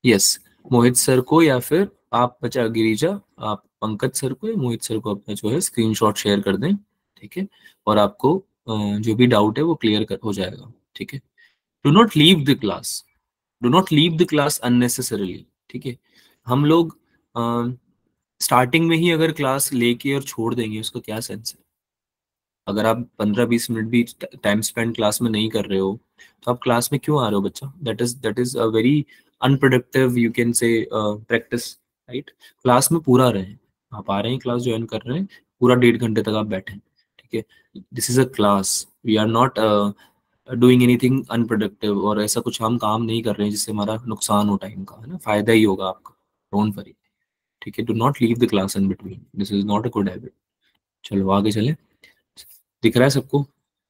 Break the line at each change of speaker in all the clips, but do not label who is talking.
Yes, मोहित sir को या फिर आप बचा गिरिजा, आप पंकज सर को या मोहित सर को अपना जो है स्क्रीनशॉट शेयर कर दें, ठीक है। और आपको जो भी डाउट है वो क्लियर हो जाएगा, ठीक है। Do not leave the class, do not leave the class unnecessarily, ठीक है। हम लोग स्टार्टिंग में ही अगर क्लास लेके और छोड़ देंगे उसका क्या सेंस है। अगर आप 15-20 मिनट भी टाइम स्पेंड क्लास में नहीं कर रहे हो तो आप क्लास में क्यों आ रहे हो बच्चा। That is a very unproductive you can say practice, right. Class में पूरा रहें, आप आ रहे हैं क्लास ज्वाइन कर रहे हैं, पूरा 1.5 घंटे तक आप बैठे, ठीक है। This is a class, we are not doing anything unproductive, और ऐसा कुछ हम काम नहीं कर रहे हैं जिससे हमारा नुकसान हो टाइम का, है ना, फायदा ही होगा आपका। डोंट वरी, ठीक है। Do not leave the class in between, this is not a good habit. चलो आगे चले। दिख रहा है सबको?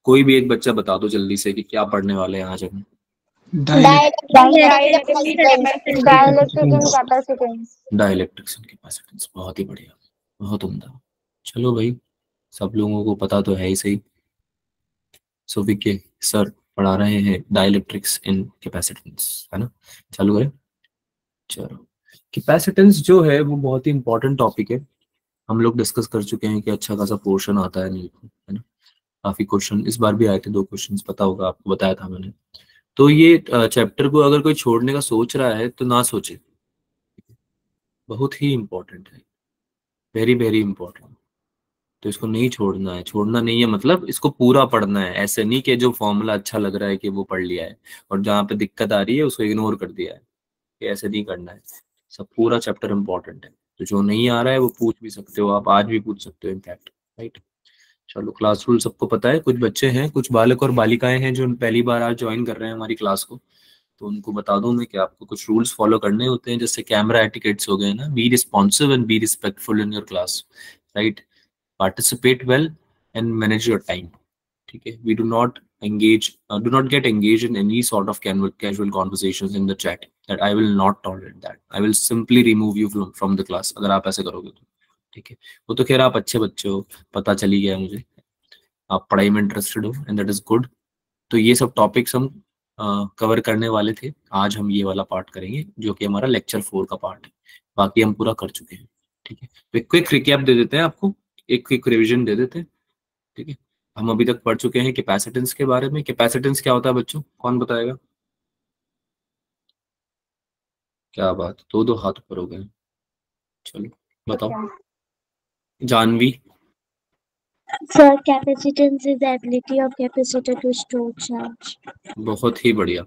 कोई भी एक बच्चा बता दो जल्दी से कि क्या पढ़ने वाले हैं आज हम। डाइलेक्ट्रिक्स एंड कैपेसिटेंस, बहुत ही बढ़िया, बहुत उम्दा। चलो भाई, सब लोगों को पता तो है ही सही। सो विके सर पढ़ा रहे हैं डाइलेक्ट्रिक्स इन कैपेसिटेंस, है ना। चालू करें। चलो, कैपेसिटेंस जो है वो बहुत ही इंपॉर्टेंट टॉपिक है। हम लोग डिस्कस कर चुके हैं कि अच्छा खासा पोर्शन आता है, नहीं है ना। काफी क्वेश्चन इस बार भी आए थे, 2 क्वेश्चन पता होगा आपको, बताया था मैंने। तो ये चैप्टर को अगर कोई छोड़ने का सोच रहा है तो ना सोचे, बहुत ही इंपॉर्टेंट है, वेरी वेरी इंपॉर्टेंट। तो इसको नहीं छोड़ना है, छोड़ना नहीं है मतलब इसको पूरा पढ़ना है। ऐसे नहीं कि जो फॉर्मूला अच्छा लग रहा है कि वो पढ़ लिया है और जहाँ पे दिक्कत आ रही है उसको इग्नोर कर दिया है, ये ऐसे नहीं करना है। सब पूरा चैप्टर इंपॉर्टेंट है, तो जो नहीं आ रहा है वो पूछ भी सकते हो, आप आज भी पूछ सकते हो इनफैक्ट, राइट। चलो, क्लास रूल सबको पता है। कुछ बच्चे हैं, कुछ बालक और बालिकाएं हैं जो पहली बार आज ज्वाइन कर रहे हैं हमारी क्लास को, तो उनको बता दूं मैं कि आपको कुछ रूल्स फॉलो करने होते हैं, जैसे कैमरा एटिकेट्स हो गए ना, be responsive and be respectful in your class, right. Participate well and manage your time, ठीक है। We do not get engage in any sort of casual conversations in the chat, that I will not tolerate that, I will simply remove you from the class अगर आप ऐसे करोगे तो, ठीक है। वो तो खैर आप अच्छे बच्चे हो, पता चली गया मुझे, आप पढ़ाई में इंटरेस्टेड हो एंड दैट इज गुड। तो ये सब टॉपिक्स हम कवर करने वाले थे, आज हम ये वाला पार्ट करेंगे जो कि हमारा लेक्चर 4 का पार्ट है। बाकी हम पूरा कर चुके हैं, ठीक है। तो एक क्विक रिकैप दे देते हैं आपको, एक क्विक रिवीजन दे देते हैं, ठीक है। हम अभी तक पढ़ चुके हैं कैपेसिटेंस के बारे में। कैपेसिटेंस क्या होता है बच्चों, कौन बताएगा? क्या बात, दो दो हाथ ऊपर हो गए। चलो बताओ, Janvi.
Sir, capacitance is the ability of capacitor to store charge.
बहुत ही बढ़िया।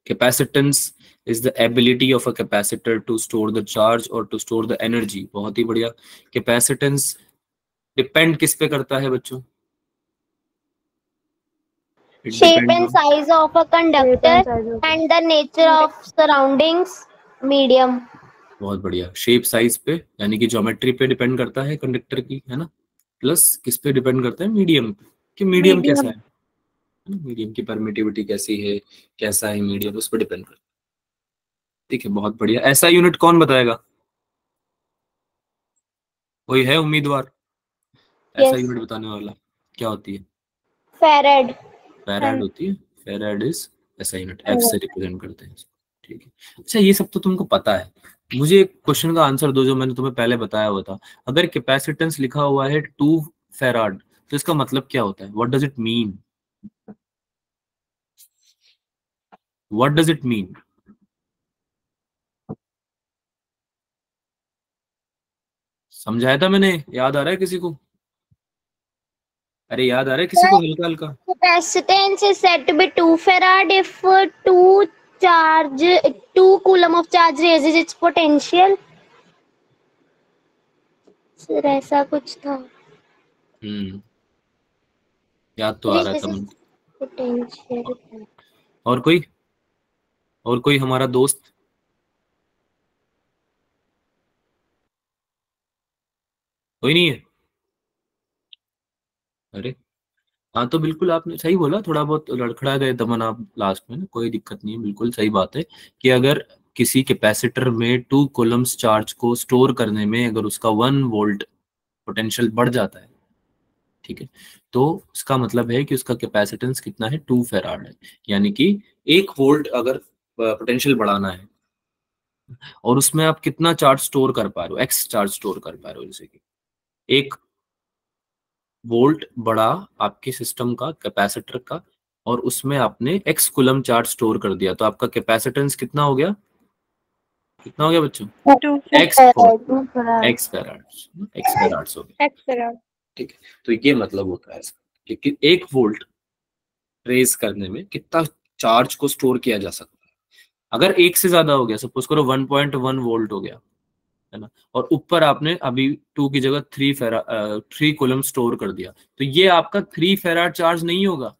Capacitance is the ability of a capacitor to store the charge or to store the energy, बहुत ही बढ़िया। Capacitance डिपेंड किस पे करता है बच्चों? It
Shape
depends
and
on,
size of a conductor and the nature of surroundings, medium.
बहुत बढ़िया। Shape size पे यानी कि ज्योमेट्री पे डिपेंड करता है कंडक्टर की, है ना। प्लस किस पे डिपेंड करता है? मीडियम पे, कि मीडियम कैसा है, मीडियम की परमिटिविटी कैसी है, कैसा है मीडियम, उस पर डिपेंड करता है, ठीक है। बहुत बढ़िया। ऐसा यूनिट कौन बताएगा? कोई है उम्मीदवार ऐसा
Yes.
यूनिट बताने वाला? क्या होती है?
Farad.
फेराड होती है। फेराड इज ऐसा यूनिट, एफ से रिप्रेजेंट करते हैं इसको, ठीक है। अच्छा, ये सब तो तुमको पता है, मुझे एक क्वेश्चन का आंसर दो जो मैंने तुम्हें पहले बताया हुआ था। अगर कैपेसिटेंस लिखा हुआ है 2 फेराड तो इसका मतलब क्या होता है? What does it mean? What does it mean? समझाया था मैंने, याद आ रहा है किसी को? अरे याद आ रहा है किसी को हल्का हल्का?
Capacitance is said to be 2 farad if charge 2 coulomb of charge raises its potential. Sir, ऐसा कुछ था।
याद तो आ रहा था मुझे।
Potential.
और कोई, और कोई हमारा दोस्त? कोई नहीं है? अरे हाँ, तो बिल्कुल आपने सही बोला, थोड़ा बहुत लड़खड़ा गए दमन आप लास्ट में ना, कोई दिक्कत नहीं है, बिल्कुल सही बात है कि अगर किसी कैपेसिटर में 2 कूलम्स चार्ज को स्टोर करने में अगर उसका 1 वोल्ट पोटेंशियल बढ़ जाता है, ठीक है, तो उसका मतलब है कि उसका कैपेसिटेंस कितना है? 2 फेराड है। यानी कि 1 वोल्ट अगर पोटेंशियल बढ़ाना है और उसमें आप कितना चार्ज स्टोर कर पा रहे हो, एक्स चार्ज स्टोर कर पा रहे हो, जैसे कि 1 वोल्ट बढ़ा आपके सिस्टम का, कैपेसिटर का, और उसमें आपने एक्स कूलम चार्ज स्टोर कर दिया, तो आपका कैपेसिटेंस कितना हो गया, कितना हो गया बच्चों,
2
x
farad.
X farads, x farads हो गया।
X farad.
ठीक है, तो ये मतलब होता है इसका कि 1 वोल्ट रेज करने में कितना चार्ज को स्टोर किया जा सकता है। अगर एक से ज्यादा हो गया, सपोज करो 1.1 वोल्ट हो गया, है ना, और ऊपर आपने अभी 2 की जगह 3 कूलम स्टोर कर दिया, तो ये आपका 3 फेराड चार्ज नहीं होगा,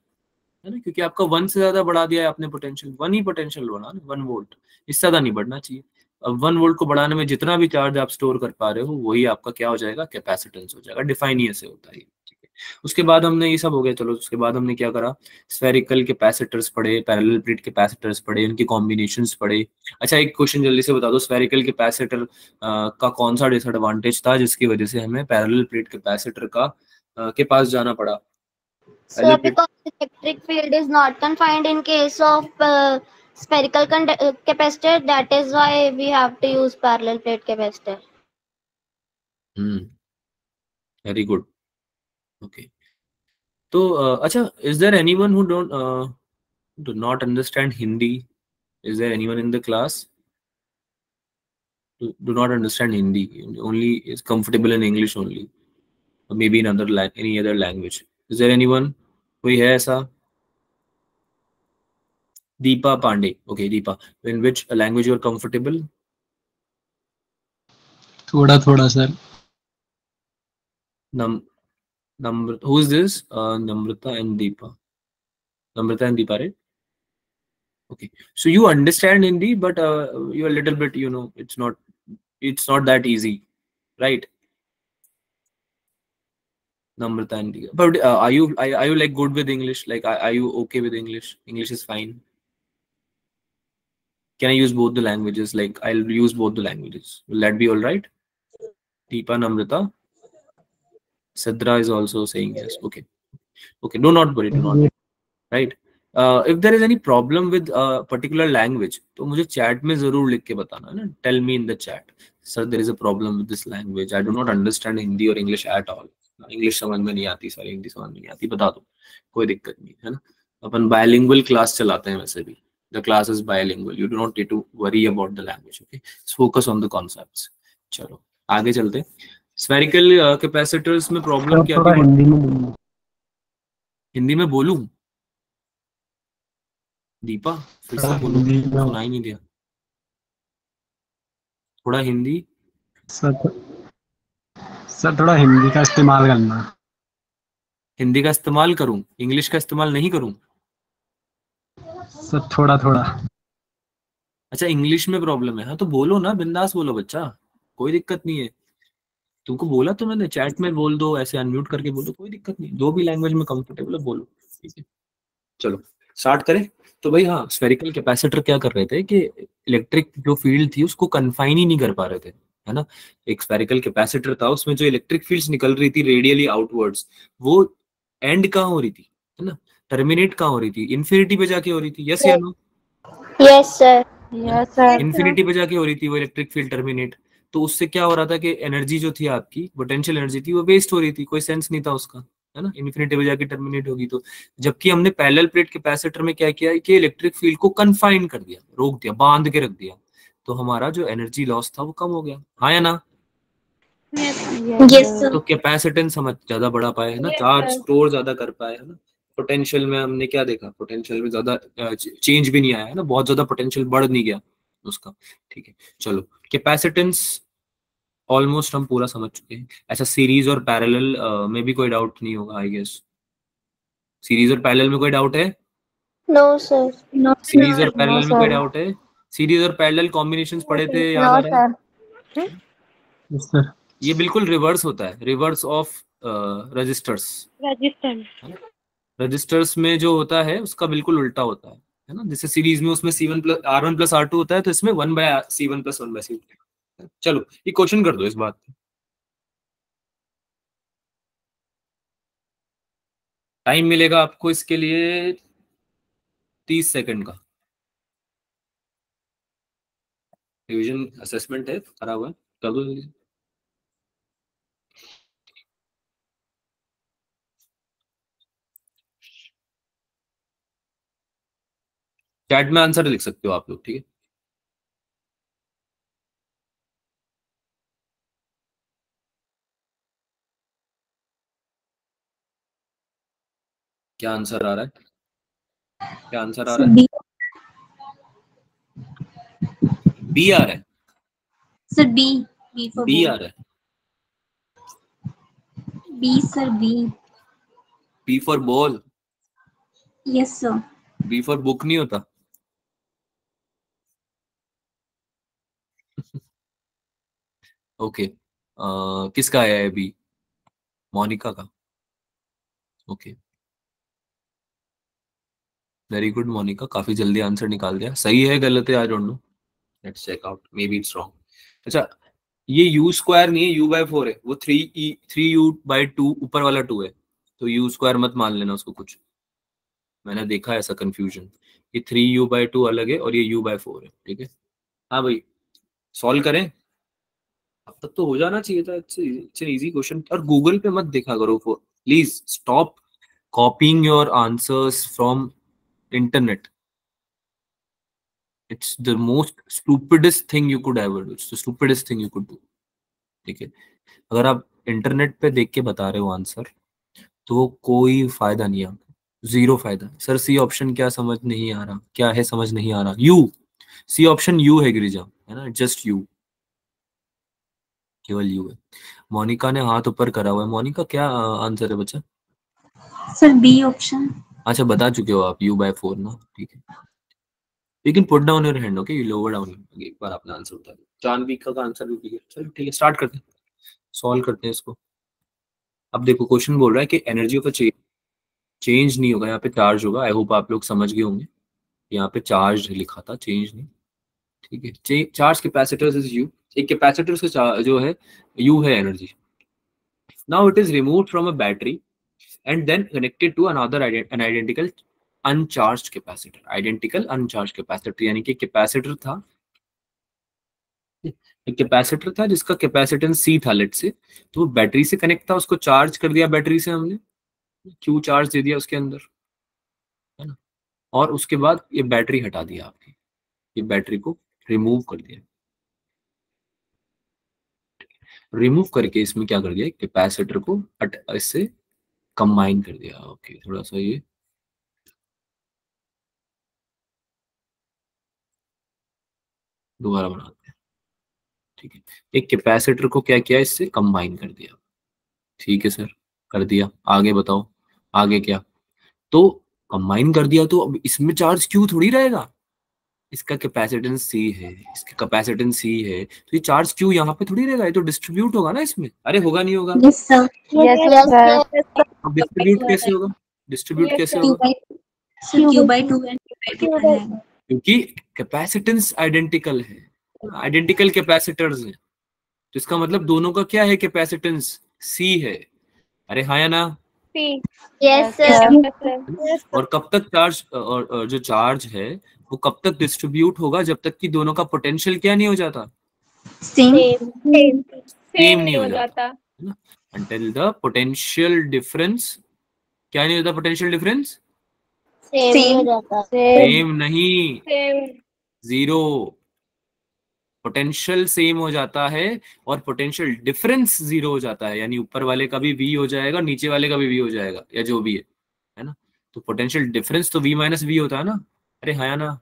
है ना, क्योंकि आपका 1 से ज्यादा बढ़ा दिया है आपने पोटेंशियल, 1 ही पोटेंशियल बढ़ा ना, 1 वोल्ट, इससे ज्यादा नहीं बढ़ना चाहिए। अब 1 वोल्ट को बढ़ाने में जितना भी चार्ज आप स्टोर कर पा रहे हो वही आपका क्या हो जाएगा, कैपेसिटेंस हो जाएगा। डिफाइन ही ऐसे होता है, ठीक है। उसके बाद हमने ये सब हो गया, चलो उसके बाद हमने क्या करा, स्फेरिकल कैपेसिटर्स पढ़े, पैरेलल प्लेट कैपेसिटर्स पढ़े, उनकी कॉम्बिनेशंस पढ़े। अच्छा, एक क्वेश्चन जल्दी से बता दो, स्फेरिकल कैपेसिटर का कौन सा डिसएडवांटेज था जिसकी वजह से हमें पैरेलल प्लेट कैपेसिटर का के पास जाना पड़ा?
So because electric field is not confined in case of spherical capacitor, that is why we have to use parallel plate capacitor.
Very good, okay. तो अच्छा, is there anyone who don't do not understand Hindi? Is there anyone in the class do not understand Hindi, only is comfortable in English only, or maybe in any other language? Is there anyone? कोई है ऐसा? Deepa Pandey. Okay, Deepa. In which language you are comfortable?
थोड़ा थोड़ा sir.
Namrata. Who is this? Namrata and Deepa. Namrata and Deepa, right? Okay. So you understand Hindi, but you're a little bit, it's not that easy, right? Namrata and Deepa. But are you like good with English? Like, are you okay with English? English is fine. Can I use both the languages? Like, I'll use both the languages. Will that be all right? Deepa, Namrata. Sadra is also saying yes. Okay. Okay. Do not worry. Do not worry. Right. If there is any problem with a particular language, तो मुझे chat में जरूर लिख के बताना ना. Tell me in the chat. Sir, there is a problem with this language. I do not understand Hindi or English at all. English समझ में नहीं आती सर, हिंदी समझ में नहीं आती, बता दो, कोई दिक्कत नहीं है ना। अपन बायलिंगुअल क्लास चलाते हैं वैसे भी. The class is bilingual. You do not need to worry about the language. Okay. Just focus on the concepts. चलो आगे चलते. Spherical capacitors में प्रॉब्लम क्या थी? हिंदी में बोलूं? दीपा फिर से बोलो, सुनाई नहीं दिया। थोड़ा हिंदी
सर थोड़ा हिंदी का इस्तेमाल करना।
हिंदी का इस्तेमाल करूं, इंग्लिश का इस्तेमाल नहीं करूं?
सर थोड़ा थोड़ा।
अच्छा, इंग्लिश में प्रॉब्लम है, हाँ तो बोलो ना, बिंदास बोलो बच्चा, कोई दिक्कत नहीं है। तुमको बोला तो मैंने, चैट में बोल दो, ऐसे अनम्यूट करके बोलो, कोई दिक्कत नहीं, जो भी लैंग्वेज में कंफर्टेबल है बोलो, ठीक है। चलो स्टार्ट करें। तो भाई हाँ, स्फेरिकल कैपेसिटर क्या कर रहे थे कि इलेक्ट्रिक जो फील्ड थी उसको कन्फाइन ही नहीं कर पा रहे थे, है ना। एक स्फेरिकल कैपेसिटर था, उसमें जो इलेक्ट्रिक फील्ड्स निकल रही थी रेडियली आउटवर्ड्स, वो एंड कहाँ हो रही थी, है ना, टर्मिनेट कहाँ हो रही थी, इन्फिनिटी पे जाके हो रही थी, यस या no?
Yes, sir.
Yes, sir.
Infinity पे जाके हो रही थी वो इलेक्ट्रिक फील्ड टर्मिनेट। तो उससे क्या हो रहा था कि एनर्जी जो थी आपकी, पोटेंशियल एनर्जी थी, वो वेस्ट हो रही थी, कोई सेंस नहीं था उसका, है ना, इन्फिनिटी पे जाके टर्मिनेट होगी तो। जबकि हमने पैरेलल प्लेट कैपेसिटर में क्या किया कि इलेक्ट्रिक फील्ड को कन्फाइन कर दिया, रोक दिया, बांध के रख दिया, तो हमारा जो एनर्जी लॉस था वो कम हो गया, हाँ या ना।
Yes, sir.
तो कैपेसिटेंस हम ज्यादा बढ़ा पाए, है ना, चार्ज स्टोर ज्यादा कर पाए, है ना। पोटेंशियल में हमने क्या देखा, पोटेंशियल में ज्यादा चेंज भी नहीं आया, है ना, बहुत ज्यादा पोटेंशियल बढ़ नहीं गया उसका, ठीक है। चलो कैपेसिटेंस ऑलमोस्ट हम पूरा समझ चुके हैं। ऐसा सीरीज और पैरेलल में भी कोई डाउट नहीं होगा आई गेस। सीरीज और पैरेलल में कोई डाउट है?
No, sir.
No,
सीरीज और
sir.
पैरेलल में कोई डाउट है? सीरीज और पैरेलल कॉम्बिनेशंस पढ़े थे, याद आ
No,
रहा है?
sir.
Yes sir.
ये बिल्कुल रिवर्स होता है, reverse of resistors.
Resistance.
Resistors में जो होता है उसका बिल्कुल उल्टा होता है ना। जैसे सीरीज में उसमें C1 plus R1 plus R2 होता है, तो इसमें 1/C1 प्लस 1/C2। चलो ये क्वेश्चन कर दो इस बात पे। टाइम मिलेगा आपको इसके लिए 30 सेकंड का। रिवीजन असेसमेंट है करा हुआ है, कर दो जल्दी। चैट में आंसर लिख सकते हो आप लोग, ठीक है। क्या आंसर आ रहा है? क्या आंसर आ रहा है?
बी
बी आ रहा है।
सर बी फॉर
बी आ
बॉल।
रहा है।
B sir B.
B for ball.
Yes sir.
B for book नहीं होता? ओके किसका आया है बी? मोनिका का। ओके वेरी गुड मोनिका, काफी जल्दी आंसर निकाल दिया। सही है गलत है I don't know, let's check out, maybe it's wrong. अच्छा ये यू स्क्वायर नहीं है, यू बाय 4 है, वो 3u/2 ऊपर वाला 2 है, तो यू स्क्वायर मत मान लेना उसको कुछ, मैंने देखा है ऐसा कंफ्यूजन। ये 3u/2 अलग है और ये u/4 है, ठीक है। हाँ भाई सॉल्व करें, अब तक तो हो जाना चाहिए था। It's an easy question. और गूगल पे मत देखा करो, please stop कॉपिंग your answers from internet. It's the most stupidest thing you could ever do, it's the stupidest thing you could do, ठीक है। अगर आप इंटरनेट पे देख के बता रहे हो आंसर तो कोई फायदा नहीं है आपको, जीरो फायदा। सर सी ऑप्शन क्या समझ नहीं आ रहा, क्या है समझ नहीं आ रहा? यू, सी ऑप्शन यू है गिरिजा, है ना, जस्ट यू, केवल यू है। मोनिका ने हाथ ऊपर करा हुआ है। मोनिका क्या आंसर है बच्चा?
Sir B option.
अच्छा बता चुके हो आप, u/4 ना, ठीक है। लेकिन put down your hand, okay, lower down, एक बार अपना आंसर बता दो। जानवी का आंसर भी ठीक है, चलो ठीक है, स्टार्ट करते हैं, सॉल्व करते हैं इसको। अब देखो क्वेश्चन बोल रहा है कि एनर्जी ऑफ अ चेंज नहीं होगा, यहाँ पे चार्ज होगा। आई होप आप लोग समझ गए होंगे, यहाँ पे चार्ज लिखा था, चेंज नहीं, ठीक है। चार्ज कैपेसिटर्स इज यू, एक कैपेसिटर से जो है यू है energy. Now it is removed from a battery and then connected to another an identical uncharged capacitor, identical uncharged capacitor, यानी कि कैपेसिटर था, एक कैपेसिटर था जिसका कैपेसिटेंस सी था लेट से, तो वो बैटरी से कनेक्ट था, उसको चार्ज कर दिया बैटरी से हमने, क्यू चार्ज दे दिया उसके अंदर, है ना। और उसके बाद ये बैटरी हटा दिया आपकी, ये बैटरी को रिमूव कर दिया, रिमूव करके इसमें क्या कर दिया, कैपेसिटर को इससे कंबाइन कर दिया। ओके थोड़ा सा ये दोबारा बनाते हैं, ठीक है। एक कैपेसिटर को क्या किया, इससे कंबाइन कर दिया, ठीक है सर, कर दिया। आगे बताओ, आगे क्या? तो कंबाइन कर दिया तो अब इसमें चार्ज क्यू थोड़ी रहेगा, इसका कैपेसिटेंस सी है, इसका कैपेसिटेंस सी है, तो ये चार्ज क्यू यहाँ पे थोड़ी रहेगा, ये तो डिस्ट्रीब्यूट होगा ना इसमें। अरे होगा नहीं होगा?
Yes sir.
Yes, sir.
Distribute कैसे होगा? डिस्ट्रीब्यूट कैसे होगा?
Q/2 एंड Q/2 है।
क्योंकि कैपेसिटेंस आइडेंटिकल है, आइडेंटिकल कैपेसिटर्स हैं, तो इसका मतलब दोनों का क्या है, कैपेसिटेंस सी है। अरे हाँ या ना?
Yes, sir.
और कब तक चार्ज, और जो चार्ज है वो कब तक डिस्ट्रीब्यूट होगा, जब तक कि दोनों का पोटेंशियल क्या नहीं हो जाता,
सेम।
सेम नहीं हो जाता, है ना। अंटिल द पोटेंशियल डिफरेंस, क्या नहीं होता, पोटेंशियल डिफरेंस
Same हो जाता।
सेम नहीं, जीरो। पोटेंशियल सेम हो जाता है और पोटेंशियल डिफरेंस जीरो हो जाता है, यानी ऊपर वाले का भी v हो जाएगा, नीचे वाले का भी v हो जाएगा, या जो भी है ना। तो पोटेंशियल डिफरेंस तो v-v होता है ना। अरे हाँ या ना?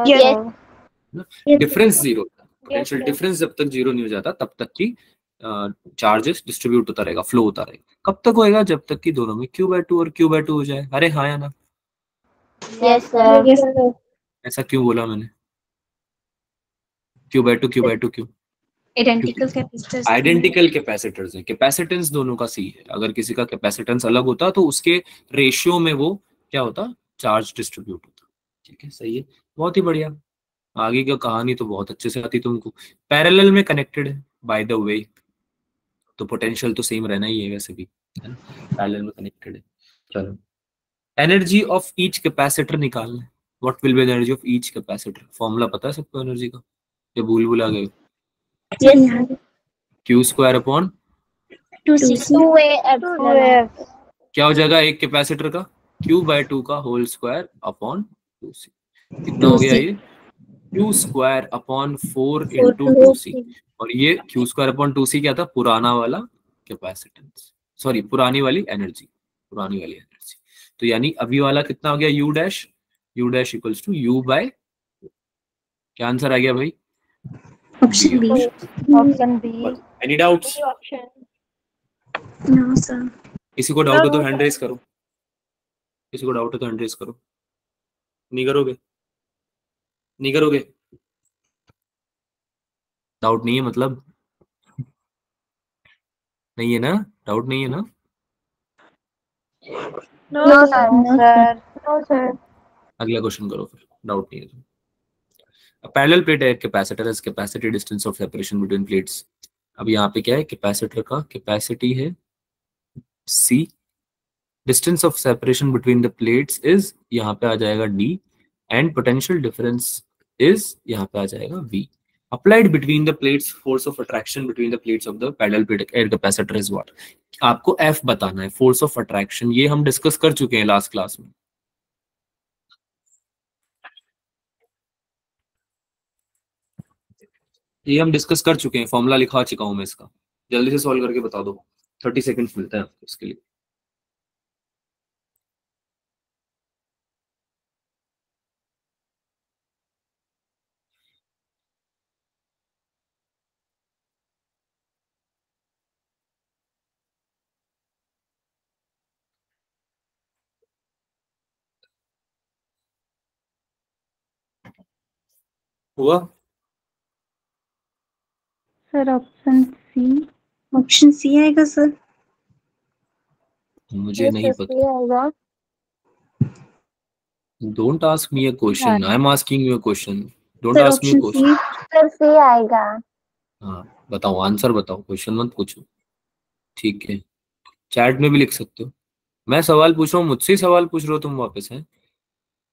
Yes.
Difference zero, potential difference जब तक जीरो नहीं हो जाता तब तक की चार्जेस डिस्ट्रीब्यूट होता रहेगा, फ्लो होता रहेगा। कब तक होएगा, जब तक कि दोनों में Q/2 और Q/2 हो जाए। अरे हाँ या ना?
Yes, sir.
ऐसा क्यों बोला मैंने, Q/2 Q/2 क्यों?
Identical capacitors.
आइडेंटिकल कैपेसिटर्स हैं, कैपेसिटेंस दोनों का सी है। अगर किसी का कैपेसिटेंस अलग होता तो उसके रेशियो में वो क्या होता, चार्ज डिस्ट्रीब्यूट होता, ठीक है। सही है, बहुत ही बढ़िया। आगे की कहानी तो बहुत अच्छे से आती तुमको। पैरेलल में कनेक्टेड है बाय द वे, तो पोटेंशियल तो सेम रहना ही है वैसे भी, है ना, पैरेलल में कनेक्टेड है। चलो एनर्जी ऑफ ईच कैपेसिटर निकालना है। What will be the energy of each capacitor? Formula पता है सबको एनर्जी का? ये भूल आ गए?
Yes.
Q square upon
2C.
2a epsilon.
क्या हो जाएगा एक कैपेसिटर का? Q/2 का होल स्क्वायर अपॉन 2C। कितना हो गया
2C.
ये? Q square upon 4 into 2C। और ये Q स्क्वायर अपॉन 2C क्या था? पुराना वाला कैपेसिटेंस, सॉरी पुरानी वाली एनर्जी, पुरानी वाली एनर्जी। तो यानी अभी वाला कितना हो गया? U dash, U dash equals to U by, क्या आंसर आ गया भाई?
Option B.
Option B.
Any doubts?
No, sir.
किसी को डाउट हो तो हैंड रेज करो, किसी को डाउट हो तो हैंड रेज करो। नहीं करोगे? नहीं करोगे? डाउट नहीं है मतलब? नहीं है ना? डाउट नहीं है ना?
No, sir.
No, sir.
No, sir.
अगला क्वेश्चन करो फिर, डाउट नहीं है तो। A parallel plate है, capacitor is capacity distance of separation between plates। अब यहाँ पे क्या है? कैपेसिटर का कैपेसिटी है C, distance of separation between the plates is, यहाँ पे आ जाएगा D, and potential difference is, यहाँ पे आ जाएगा V। Applied between the plates, force of attraction between the plates of the parallel plate air capacitor is what? आपको F बताना है, force of attraction. ये हम डिस्कस कर चुके हैं लास्ट क्लास में। ये हम डिस्कस कर चुके हैं, फॉर्मूला लिखा चुका हूं मैं इसका। जल्दी से सॉल्व करके बता दो, 30 सेकंड्स मिलता है आपको इसके लिए। हुआ?
Sir, option C. Option C आएगा सर।
मुझे नहीं पता। Don't ask me a question, I am asking you a question. Don't
sir
ask me
option
question.
C।
Sir, C आएगा.
हाँ बताओ, आंसर बताओ, क्वेश्चन मत पूछो, ठीक है? चैट में भी लिख सकते हो। मैं सवाल पूछ रहा हूँ, मुझसे ही सवाल पूछ रहे हो तुम वापस, हैं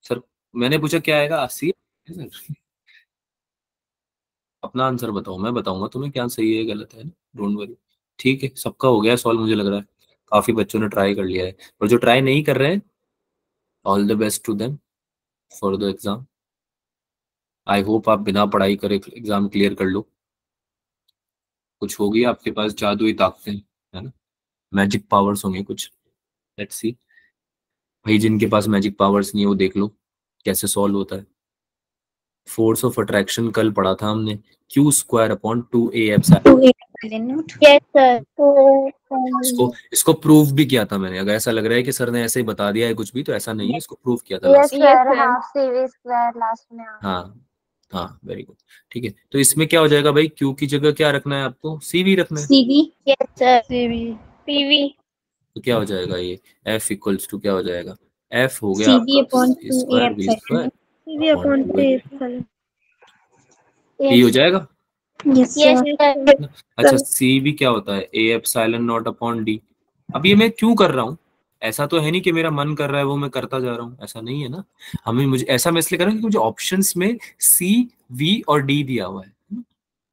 सर? मैंने पूछा क्या आएगा? 80। अपना आंसर बताओ, मैं बताऊंगा तुम्हें क्या सही है गलत है, डोंट वरी। ठीक है, सबका हो गया सॉल्व मुझे लग रहा है। काफी बच्चों ने ट्राई कर लिया है, और जो ट्राई नहीं कर रहे हैं, all the best to them for the exam. I hope आप बिना पढ़ाई करे एग्जाम क्लियर कर लो। कुछ होगी आपके पास जादुई ताकतें, है ना? मैजिक पावर्स होंगे कुछ, लेट्स सी। भाई जिनके पास मैजिक पावर्स नहीं है वो देख लो कैसे सॉल्व होता है। फोर्स ऑफ अट्रैक्शन कल पढ़ा था हमने, Q square upon 2A epsilon.
Yes, sir.
इसको प्रूव भी किया था मैंने। अगर ऐसा लग रहा है कि सर ने ऐसे ही बता दिया है कुछ भी, तो ऐसा नहीं है, इसको प्रूव किया था
Yes,
last.
sir. Half CV square last में.
हाँ हाँ, वेरी गुड। ठीक है, तो इसमें क्या हो जाएगा भाई? Q की जगह क्या रखना है आपको? CV रखना है।
CV।
Yes, sir. CV. PV.
तो क्या हो जाएगा ये? F इक्वल्स टू क्या हो जाएगा? F हो गया
CV
आपका
upon
C square
2A
V
epsilon।
Square
CV upon 2A epsilon।
P हो जाएगा।
Yes,
Yes,
sir।
sir.
अच्छा, C भी क्या होता है? A epsilon naught upon D। अब ये मैं क्यों कर रहा हूँ? ऐसा तो है नहीं कि मेरा मन कर रहा है वो मैं करता जा रहा हूँ, ऐसा नहीं है ना। हमें, मुझे ऐसा मैं इसलिए कर रहा हूँ कि मुझे ऑप्शंस में C, V और D दिया हुआ है,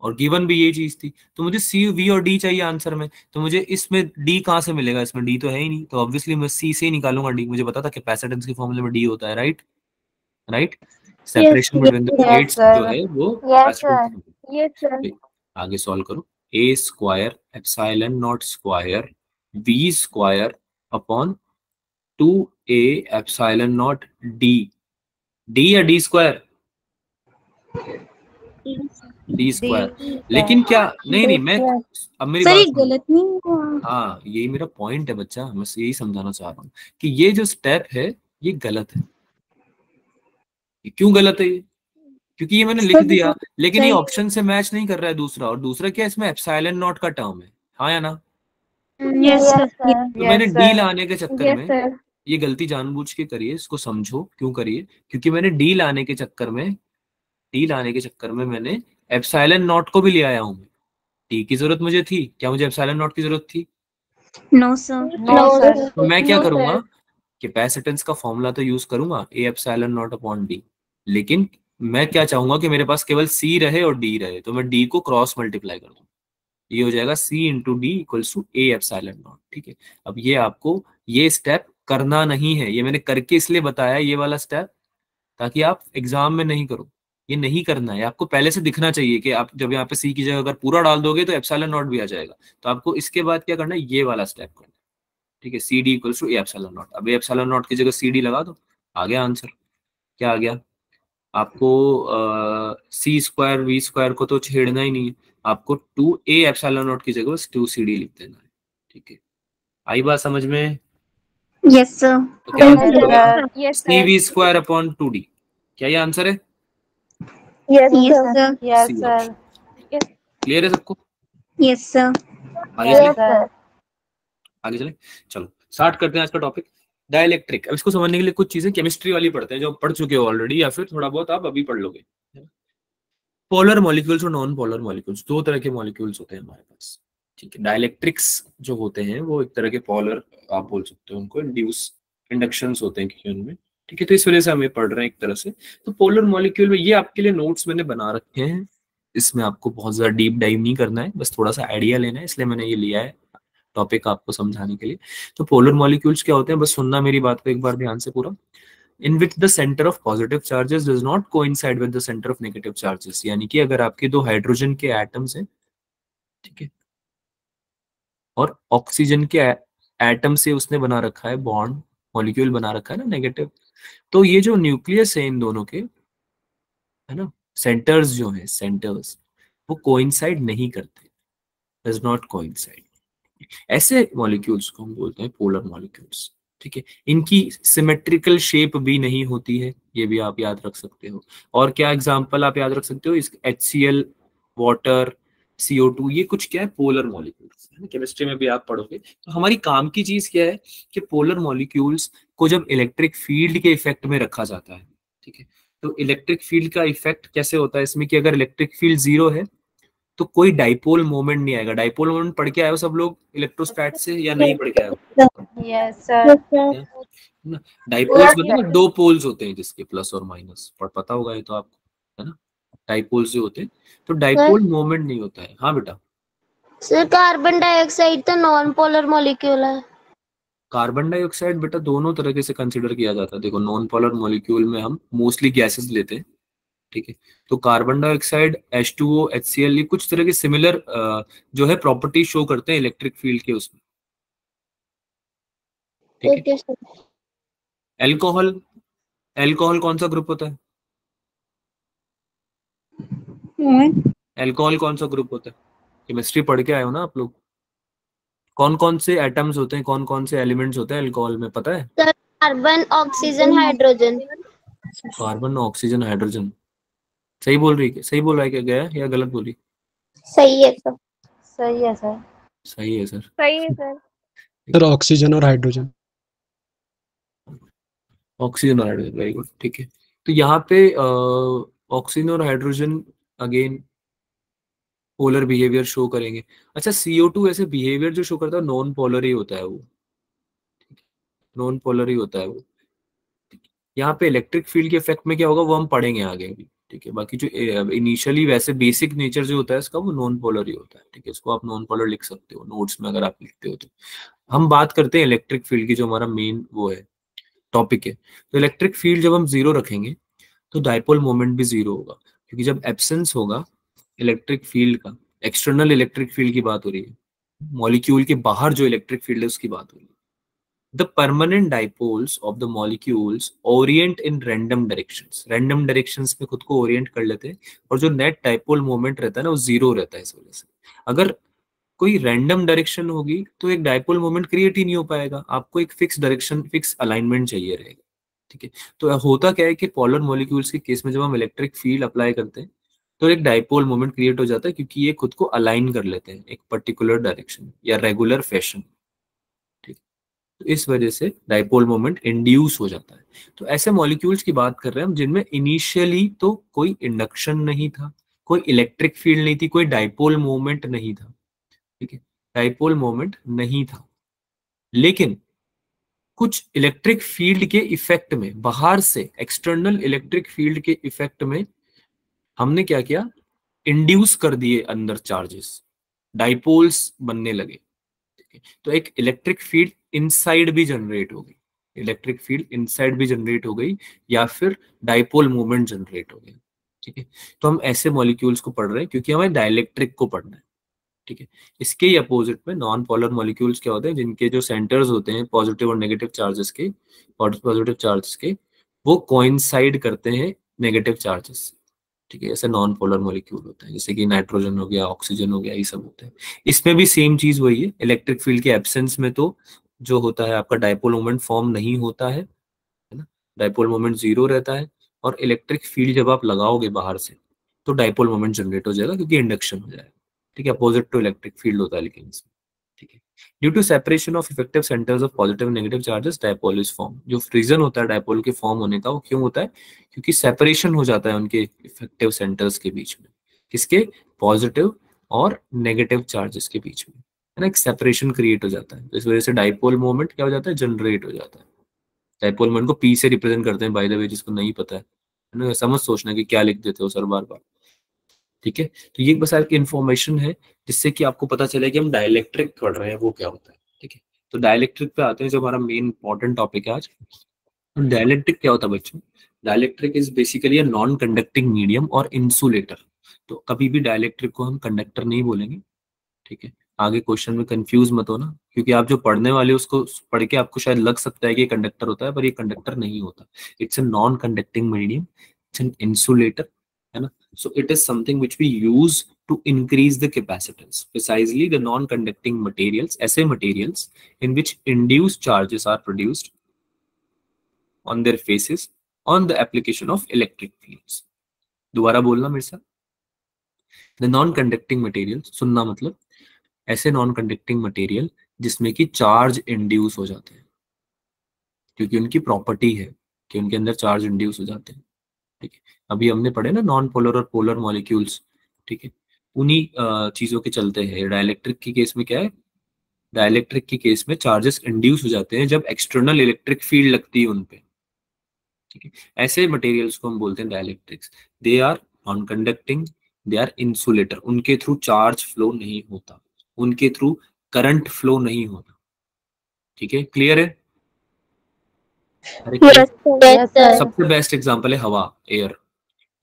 और गिवन भी ये चीज थी, तो मुझे C, V और D चाहिए आंसर में। तो मुझे इसमें D कहाँ से मिलेगा? इसमें D तो है ही नहीं, तो ऑब्वियसली मैं C से ही निकालूंगा D। मुझे पता था कैपेसिटेंस के फॉर्मूले में D होता है, right? Right, separation between the plates जो है वो
Yes, sir.
Capacitance.
Yes, sir.
आगे सॉल्व करो। A square epsilon not square V square upon 2A epsilon not D। D या D स्क्वायर? D square. लेकिन क्या, नहीं नहीं, मैं, अब मेरी
सर
बात
ये
सुनो।
गलत नहीं हुआ।
हाँ, यही मेरा पॉइंट है बच्चा, मैं यही समझाना चाह रहा हूँ कि ये जो स्टेप है ये गलत है। ये क्यों गलत है? ये क्योंकि ये मैंने लिख दिया, लेकिन ये ऑप्शन से मैच नहीं कर रहा है दूसरा। और दूसरा क्या, इसमें एप्सिलॉन नॉट का टर्म है, हाँ या ना?
Yes
Yes,
sir.
sir.
तो मैंने डी लाने के चक्कर
Yes,
में,
sir.
ये गलती जानबूझ के करिए, इसको समझो क्यों करिए। क्योंकि मैंने डी लाने के चक्कर में, मैंने एप्सिलॉन नॉट को भी ले आया हूँ। डी की जरूरत मुझे थी क्या? मुझे एप्सिलॉन नॉट की जरूरत थी?
No sir.
No, sir.
तो मैं क्या
No,
करूंगा?
sir.
कैपेसिटेंस का फॉर्मूला तो यूज करूंगा, A epsilon naught upon D, लेकिन मैं क्या चाहूंगा कि मेरे पास केवल C रहे और D रहे, तो मैं D को क्रॉस मल्टीप्लाई कर दूं, ये हो जाएगा C into D equals to A epsilon naught. ठीक है, अब ये आपको ये स्टेप करना नहीं है, ये मैंने करके इसलिए बताया ये वाला स्टेप, ताकि आप एग्जाम में नहीं करो, ये नहीं करना है, आपको पहले से दिखना चाहिए कि आप जब यहाँ पे C की जगह अगर पूरा डाल दोगे तो एप्सिलॉन नॉट भी आ जाएगा। तो आपको इसके बाद क्या करना है, ये वाला स्टेप करना है। ठीक है, CD equals to A epsilon naught. अब A एप्सिलॉन नॉट की जगह CD लगा दो, आ गया आंसर। क्या आ गया आपको, C स्क्वायर V स्क्वायर को तो छेड़ना ही नहीं है, आपको 2A एप्सिलॉन नॉट की जगह बस 2CD लिख देना है। ठीक है, आई बात समझ में?
Yes, sir.
तो क्या
Yes,
आंसर हो
sir.
गया,
Yes,
CV square upon 2D। क्या ये आंसर है?
Yes, sir.
Yes,
C
sir.
Option. Clear है सबको?
Yes, sir.
आगे चले, आगे चले, चलो स्टार्ट करते हैं आज का टॉपिक डाइलेक्ट्रिक। अब इसको समझने के लिए कुछ चीजें केमिस्ट्री वाली पढ़ते हैं जो आप पढ़ चुके हो ऑलरेडी, या फिर थोड़ा बहुत आप अभी पढ़ लोगे। पोलर मॉलिक्यूल्स और नॉन पोलर मॉलिक्यूल्स, दो तरह के मॉलिक्यूल्स होते हैं हमारे पास। ठीक है, डाइलेक्ट्रिक्स जो होते हैं वो एक तरह के पोलर आप बोल सकते हो, उनको इंडक्शंस होते हैं क्योंकि उनमें। ठीक है, तो इस वजह से हम ये पढ़ रहे हैं एक तरह से। तो पोलर मॉलिक्यूल में ये आपके लिए नोट्स मैंने बना रखे हैं, इसमें आपको बहुत ज्यादा डीप डाइव नहीं करना है, बस थोड़ा सा आइडिया लेना है, इसलिए मैंने ये लिया है टॉपिक आपको समझाने के लिए। तो पोलर मॉलिक्यूल्स क्या होते हैं, बस सुनना मेरी बात को एक बार ध्यान से पूरा। In which the centre of positive charges does not coincide with the centre of negative charges, यानी कि अगर आपके दो हाइड्रोजन के एटम्स हैं, ठीक है, और ऑक्सीजन के एटम से उसने बना रखा है बॉन्ड, मॉलिक्यूल बना रखा है ना नेगेटिव, तो ये जो न्यूक्लियस है इन दोनों के, है ना, सेंटर्स जो है, सेंटर्स वो कोइंसाइड नहीं करते, डज नॉट कोइंसाइड। ऐसे मॉलिक्यूल्स को हम बोलते हैं पोलर मॉलिक्यूल्स। ठीक है, इनकी सिमेट्रिकल शेप भी नहीं होती है, ये भी आप याद रख सकते हो। और क्या एग्जांपल आप याद रख सकते हो, इस HCl, वाटर, CO2, ये कुछ क्या है, पोलर मॉलिक्यूल्स है। केमिस्ट्री में भी आप पढ़ोगे। तो हमारी काम की चीज क्या है कि पोलर मॉलिक्यूल्स को जब इलेक्ट्रिक फील्ड के इफेक्ट में रखा जाता है, ठीक है, तो इलेक्ट्रिक फील्ड का इफेक्ट कैसे होता है इसमें, कि अगर इलेक्ट्रिक फील्ड 0 है तो कोई डाइपोल मोमेंट नहीं आएगा। डाइपोल मोमेंट पढ़ के आए हो सब लोग इलेक्ट्रोस्टैट से, या नहीं पढ़ के आए हो?
Yes, sir.
Yes, sir.
Dipoles मतलब ना दो पोल्स होते हैं जिसके प्लस और माइनस, पता होगा ये तो आपको, है ना। डाइपोल्स जो होते हैं, तो डाइपोल मोमेंट नहीं होता है। हाँ बेटा,
सर कार्बन डाइऑक्साइड तो नॉन पोलर मॉलिक्यूल है।
कार्बन डाइऑक्साइड बेटा दोनों तरीके से कंसिडर किया जाता है। देखो, नॉन पोलर मॉलिक्यूल में हम मोस्टली गैसेस लेते हैं, ठीक है, तो कार्बन डाइऑक्साइड, H2O, HCl, ये कुछ तरह के सिमिलर जो है प्रॉपर्टी शो करते हैं इलेक्ट्रिक फील्ड के उसमें। ठीक है, एल्कोहल, एल्कोहल कौन सा ग्रुप होता है, एल्कोहल कौन सा ग्रुप होता है, केमिस्ट्री पढ़ के आए हो ना आप लोग। कौन कौन से एटम्स होते हैं, कौन कौन से एलिमेंट्स होते हैं एल्कोहल में, पता है?
Sir carbon, oxygen, hydrogen.
Carbon, oxygen, hydrogen. सही बोल रही है, सही बोल रहा है क्या, गया या गलत बोली?
सही है सर। सही है सर।
सही है सर।
सही है सर।
सर ऑक्सीजन और हाइड्रोजन।
ऑक्सीजन और हाइड्रोजन, वेरी गुड। ठीक है, तो यहाँ पे ऑक्सीजन और hydrogen again polar behaviour show करेंगे। अच्छा, CO2 ऐसे बिहेवियर जो शो करता है नॉन पोलर ही होता है वो, नॉन पोलर ही होता है वो। यहाँ पे इलेक्ट्रिक फील्ड के इफेक्ट में क्या होगा वो हम पढ़ेंगे आगे अभी। ठीक है, बाकी जो इनिशियली वैसे बेसिक नेचर जो होता है इसका वो नॉन पोलर ही होता है। ठीक है, इसको आप नॉन पोलर लिख सकते हो नोट्स में अगर आप लिखते हो तो। हम बात करते हैं इलेक्ट्रिक फील्ड की, जो हमारा मेन वो है टॉपिक है। तो इलेक्ट्रिक फील्ड जब हम 0 रखेंगे तो डाइपोल मोमेंट भी 0 होगा, क्योंकि जब एब्सेंस होगा इलेक्ट्रिक फील्ड का, एक्सटर्नल इलेक्ट्रिक फील्ड की बात हो रही है, मॉलिक्यूल के बाहर जो इलेक्ट्रिक फील्ड है उसकी बात हो रही है। The permanent dipoles of the molecules orient in random directions. Random directions में खुद को orient कर लेते हैं, और जो net dipole moment रहता है ना वो 0 रहता है। इस वजह से अगर कोई रैंडम डायरेक्शन होगी तो एक डाइपोल मोमेंट क्रिएट ही नहीं हो पाएगा, आपको एक फिक्स डायरेक्शन, फिक्स अलाइनमेंट चाहिए रहेगा। ठीक है, तो होता क्या है कि पोलर मॉलिक्यूल्स के केस में जब हम इलेक्ट्रिक फील्ड अप्लाई करते हैं तो एक डाइपोल मोमेंट क्रिएट हो जाता है, क्योंकि ये खुद को अलाइन कर लेते हैं एक पर्टिकुलर डायरेक्शन या रेगुलर फैशन। ठीक, तो इस वजह से डाइपोल मोमेंट इंड्यूस हो जाता है। तो ऐसे मॉलिक्यूल्स की बात कर रहे हैं हम जिनमें इनिशियली तो कोई इंडक्शन नहीं था, कोई इलेक्ट्रिक फील्ड नहीं थी, कोई डाइपोल मोमेंट नहीं था। ठीक है, डाइपोल मोमेंट नहीं था, लेकिन कुछ इलेक्ट्रिक फील्ड के इफेक्ट में, बाहर से एक्सटर्नल इलेक्ट्रिक फील्ड के इफेक्ट में हमने क्या किया, इंड्यूस कर दिए अंदर चार्जेस, डाइपोल्स बनने लगे। तो एक इलेक्ट्रिक फील्ड इनसाइड भी जनरेट हो गई, इलेक्ट्रिक फील्ड इनसाइड भी जनरेट हो गई, या फिर डाइपोल मूवमेंट जनरेट हो गई। ठीक है, तो हम ऐसे मॉलिक्यूल्स को पढ़ रहे हैं क्योंकि हमें डाइलेक्ट्रिक को पढ़ना है। ठीक है, इसके ही अपोजिट में नॉन पोलर मॉलिक्यूल्स क्या होते हैं, जिनके जो सेंटर्स होते हैं पॉजिटिव और नेगेटिव चार्जेस के, पॉजिटिव चार्जेस के, वो कोइंसाइड करते हैं नेगेटिव चार्जेस। ठीक है, ऐसे नॉन पोलर मॉलिक्यूल होता है, जैसे कि नाइट्रोजन हो गया, ऑक्सीजन हो गया, ये सब होते हैं। इसमें भी सेम चीज वही है, इलेक्ट्रिक फील्ड के एब्सेंस में तो जो होता है आपका डाइपोल मोमेंट फॉर्म नहीं होता है ना, डाइपोल मोमेंट 0 रहता है। और इलेक्ट्रिक फील्ड जब आप लगाओगे बाहर से तो डाइपोल मोमेंट जनरेट हो जाएगा क्योंकि इंडक्शन हो जाएगा। ठीक है, अपोजिट टू इलेक्ट्रिक फील्ड होता है लेकिन इसमें। ठीक है, due to separation of effective centres of positive negative charges dipole is form. जो रीजन होता है डाइपोल के फॉर्म होने का वो क्यों होता है, क्योंकि सेपरेशन हो जाता है उनके इफेक्टिव सेंटर्स के बीच में, किसके, पॉजिटिव और नेगेटिव चार्जेस के बीच में, है ना, एक सेपरेशन क्रिएट हो जाता है। इस वजह से डाइपोल मोमेंट क्या हो जाता है, जनरेट हो जाता है। डाइपोल मोमेंट को पी से रिप्रेजेंट करते हैं बाय द वे, जिसको नहीं पता है ना, समझ सोचना कि क्या लिख देते हो सर बार बार। ठीक है, तो ये बस एक इन्फॉर्मेशन है जिससे कि आपको पता चले कि हम डाइलेक्ट्रिक पढ़ रहे हैं वो क्या होता है। ठीक है, तो डाइलेक्ट्रिक पे आते हैं, जो हमारा मेन इंपॉर्टेंट टॉपिक है आज। डाइलेक्ट्रिक क्या होता है बच्चों, dielectric is basically a non conducting medium और इंसुलेटर। तो कभी भी डाइलेक्ट्रिक को हम कंडक्टर नहीं बोलेंगे। ठीक है, आगे क्वेश्चन में कंफ्यूज मत होना, क्योंकि आप जो पढ़ने वाले हो उसको पढ़ के आपको शायद लग सकता है कि ये कंडक्टर होता है, पर ये कंडक्टर नहीं होता। It's a non conducting medium, it's an insulator, है ना। So it is something which we use to increase the capacitance. Precisely, the non-conducting materials, ऐसे materials in which induced charges are produced on their faces on the application of electric fields. दोबारा बोलना मेरे साथ, the non-conducting materials, सुनना मतलब ऐसे non-conducting material जिसमें कि चार्ज इंड्यूस हो जाते हैं, क्योंकि उनकी प्रॉपर्टी है कि उनके अंदर चार्ज इंड्यूस हो जाते हैं। ठीक है, अभी हमने पढ़े ना नॉन पोलर और पोलर मॉलिक्यूल्स। ठीक है, उन्हीं चीजों के चलते हैं। डाइलेक्ट्रिक की केस में क्या है, डाइलेक्ट्रिक की केस में चार्जेस इंड्यूस हो जाते हैं जब एक्सटर्नल इलेक्ट्रिक फील्ड लगती है उनपे। ठीक है, ऐसे मटेरियल्स को हम बोलते हैं dielectrics. They are non conducting, they are insulator, उनके थ्रू चार्ज फ्लो नहीं होता, उनके थ्रू करंट फ्लो नहीं होता। ठीक है, क्लियर है।
Yes, sir.
Yes, sir.
सबसे बेस्ट एग्जांपल है हवा, एयर।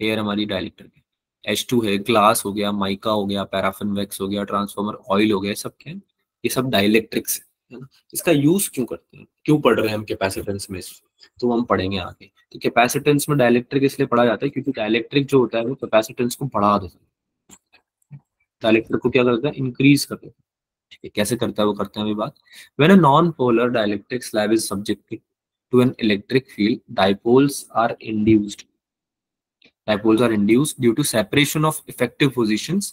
एयर हमारी डाइलेक्ट्रिक है। H2 है, ग्लास हो गया, माइका हो गया, पैराफिन वैक्स हो गया, ट्रांसफार्मर ऑयल हो गया, सब क्या है, ये सब डाइलेक्ट्रिक्स है ना। इसका यूज क्यों करते हैं, क्यों पढ़ रहे हैं हम कैपेसिटेंस में, तो हम पढ़ेंगे आगे। तो कैपेसिटेंस में डाइलेक्ट्रिक इसलिए पढ़ा जाता है क्योंकि डाइलेक्ट्रिक जो होता है वो कैपेसिटेंस को बढ़ा देता है, डाइलेक्ट्रिक को क्या करता है, इंक्रीज कर देता है। ठीक है, कैसे करता है वो करते हैं अभी बात। When a non polar dielectric slab is subjected to an electric field, dipoles are induced. Dipoles are induced due to separation of effective positions,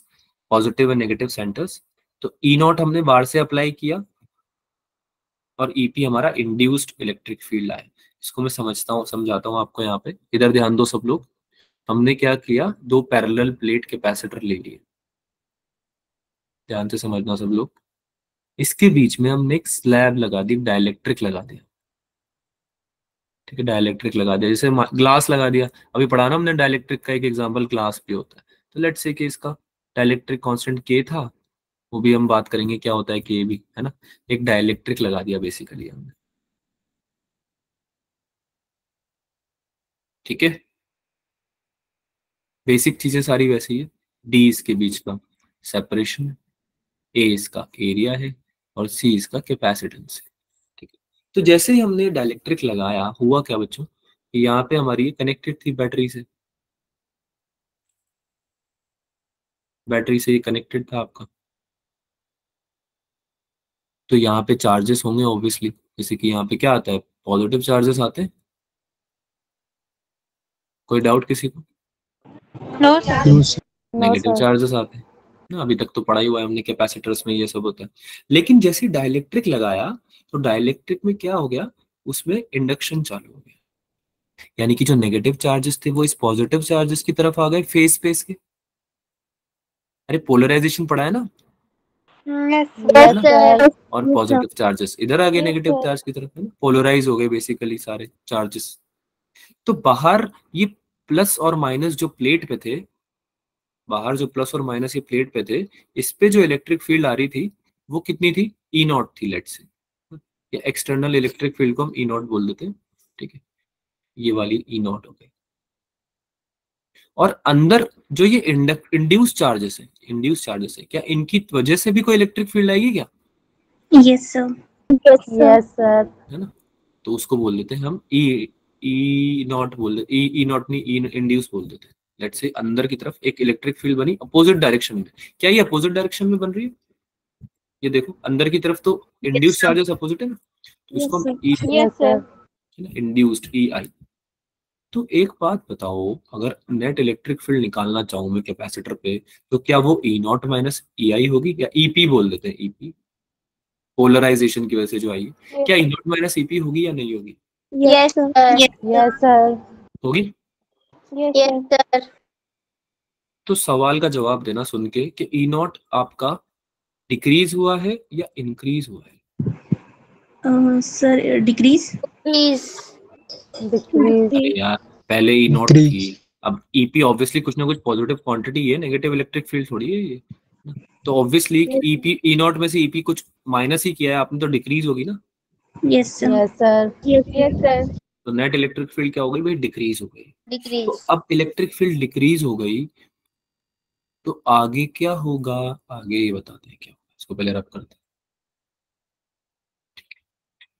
positive and negative centers. तो E नॉट हमने बाहर से अप्लाई किया और EP हमारा induced electric field आया। इसको मैं समझाता हूँ आपको। यहाँ पे इधर ध्यान दो सब लोग। हमने क्या किया, दो पैरेलल प्लेट कैपेसिटर ले लिए, ध्यान से समझना सब लोग। इसके बीच में हमने एक स्लैब लगा दी, डाइलेक्ट्रिक लगा दिया। ठीक है, डाइलेक्ट्रिक लगा दिया, जैसे ग्लास लगा दिया। अभी पढ़ा ना हमने डाइलेक्ट्रिक का एक एग्जांपल ग्लास भी होता है। तो लेट्स से कि इसका डाइलेक्ट्रिक कांस्टेंट के था, वो भी हम बात करेंगे क्या होता है के भी, है ना। एक डाइलेक्ट्रिक लगा दिया बेसिकली हमने। ठीक है, बेसिक चीजें सारी वैसी है। डी इसके बीच का सेपरेशन, ए इसका एरिया है और सी इसका कैपेसिटेंस है। ठीक है, तो जैसे ही हमने डाइलेक्ट्रिक लगाया, हुआ क्या बच्चों, यहाँ पे हमारी कनेक्टेड थी बैटरी से, बैटरी से ये कनेक्टेड था आपका। तो यहाँ पे चार्जेस होंगे ऑब्वियसली, जैसे कि यहाँ पे क्या आता है, पॉजिटिव चार्जेस आते हैं। कोई डाउट किसी को?
No, sir.
No, sir.
Negative charges आते हैं ना, अभी तक तो पढ़ा ही हुआ है हमने कैपेसिटर्स में ये सब होता है। लेकिन जैसे डाइलेक्ट्रिक लगाया तो डाइलेक्ट्रिक में क्या हो गया, उसमें इंडक्शन चालू हो गया, यानी कि जो नेगेटिव चार्जेस थे वो इस पॉजिटिव चार्जेस की तरफ आ गए फेस स्पेस के। अरे पोलराइजेशन पढ़ा है ना,
Yes,
Yes, sir.
और
Yes,
पॉजिटिव चार्जेस इधर आ गए
Yes,
नेगेटिव
sir.
चार्ज की तरफ, है ना, पोलराइज हो गए बेसिकली सारे चार्जेस। तो बाहर ये प्लस और माइनस जो प्लेट पे थे, बाहर जो प्लस और माइनस ये प्लेट पे थे, इस पे जो इलेक्ट्रिक फील्ड आ रही थी वो कितनी थी, ई नॉट थी लेट से, या एक्सटर्नल इलेक्ट्रिक फील्ड को हम ई नॉट बोल देते हैं, ठीक है, ये वाली ई नॉट हो गई। और अंदर जो ये इंड्यूस चार्जेस है, क्या इनकी वजह से भी कोई इलेक्ट्रिक फील्ड आएगी क्या,
yes, sir.
Yes, sir.
है ना, तो उसको बोल देते हैं हम ई नॉट बोल देते, ई नॉट नहीं, ई इंड्यूस बोल देते हैं। लेट से अंदर की तरफ एक इलेक्ट्रिक फील्ड बनी अपोजिट डायरेक्शन में, क्या ये अपोजिट डायरेक्शन में बन रही है, ये देखो अंदर की तरफ तो इंड्यूस चार्जेस अपोजिट है ना, तो
Yes,
इसको हम
sir.
Yes, sir.
Induced E I. तो एक बात बताओ, अगर नेट इलेक्ट्रिक फील्ड निकालना चाहूं मैं कैपेसिटर पे, तो क्या वो ई नॉट माइनस ई आई होगी, या ईपी बोल देते हैं, ईपी पोलराइजेशन की वजह से जो आई, क्या ई नॉट माइनस ईपी होगी या नहीं होगी,
Yes, sir.
Yes,
sir.
होगी।
Yes, sir.
तो सवाल का जवाब देना सुन के कि ई नॉट आपका डिक्रीज हुआ है या इंक्रीज हुआ है,
sir, decrease.
Please.
अरे यार पहले ई नॉट
Decrease.
थी, अब ईपी ऑब्वियसली कुछ ना कुछ पॉजिटिव क्वांटिटी है, नेगेटिव इलेक्ट्रिक फील्ड थोड़ी है ये, तो ऑब्वियसली ईपी ई नॉट में से ईपी कुछ माइनस ही किया है आपने, तो डिक्रीज होगी ना,
Yes, sir.
sir.
Yes,
Yes, sir.
तो नेट इलेक्ट्रिक फील्ड क्या हो गई भाई, डिक्रीज हो गई। तो
Decrease.
अब इलेक्ट्रिक फील्ड डिक्रीज हो गई, तो आगे क्या होगा, आगे ये बताते हैं क्या होगा, इसको पहले रब करते हैं।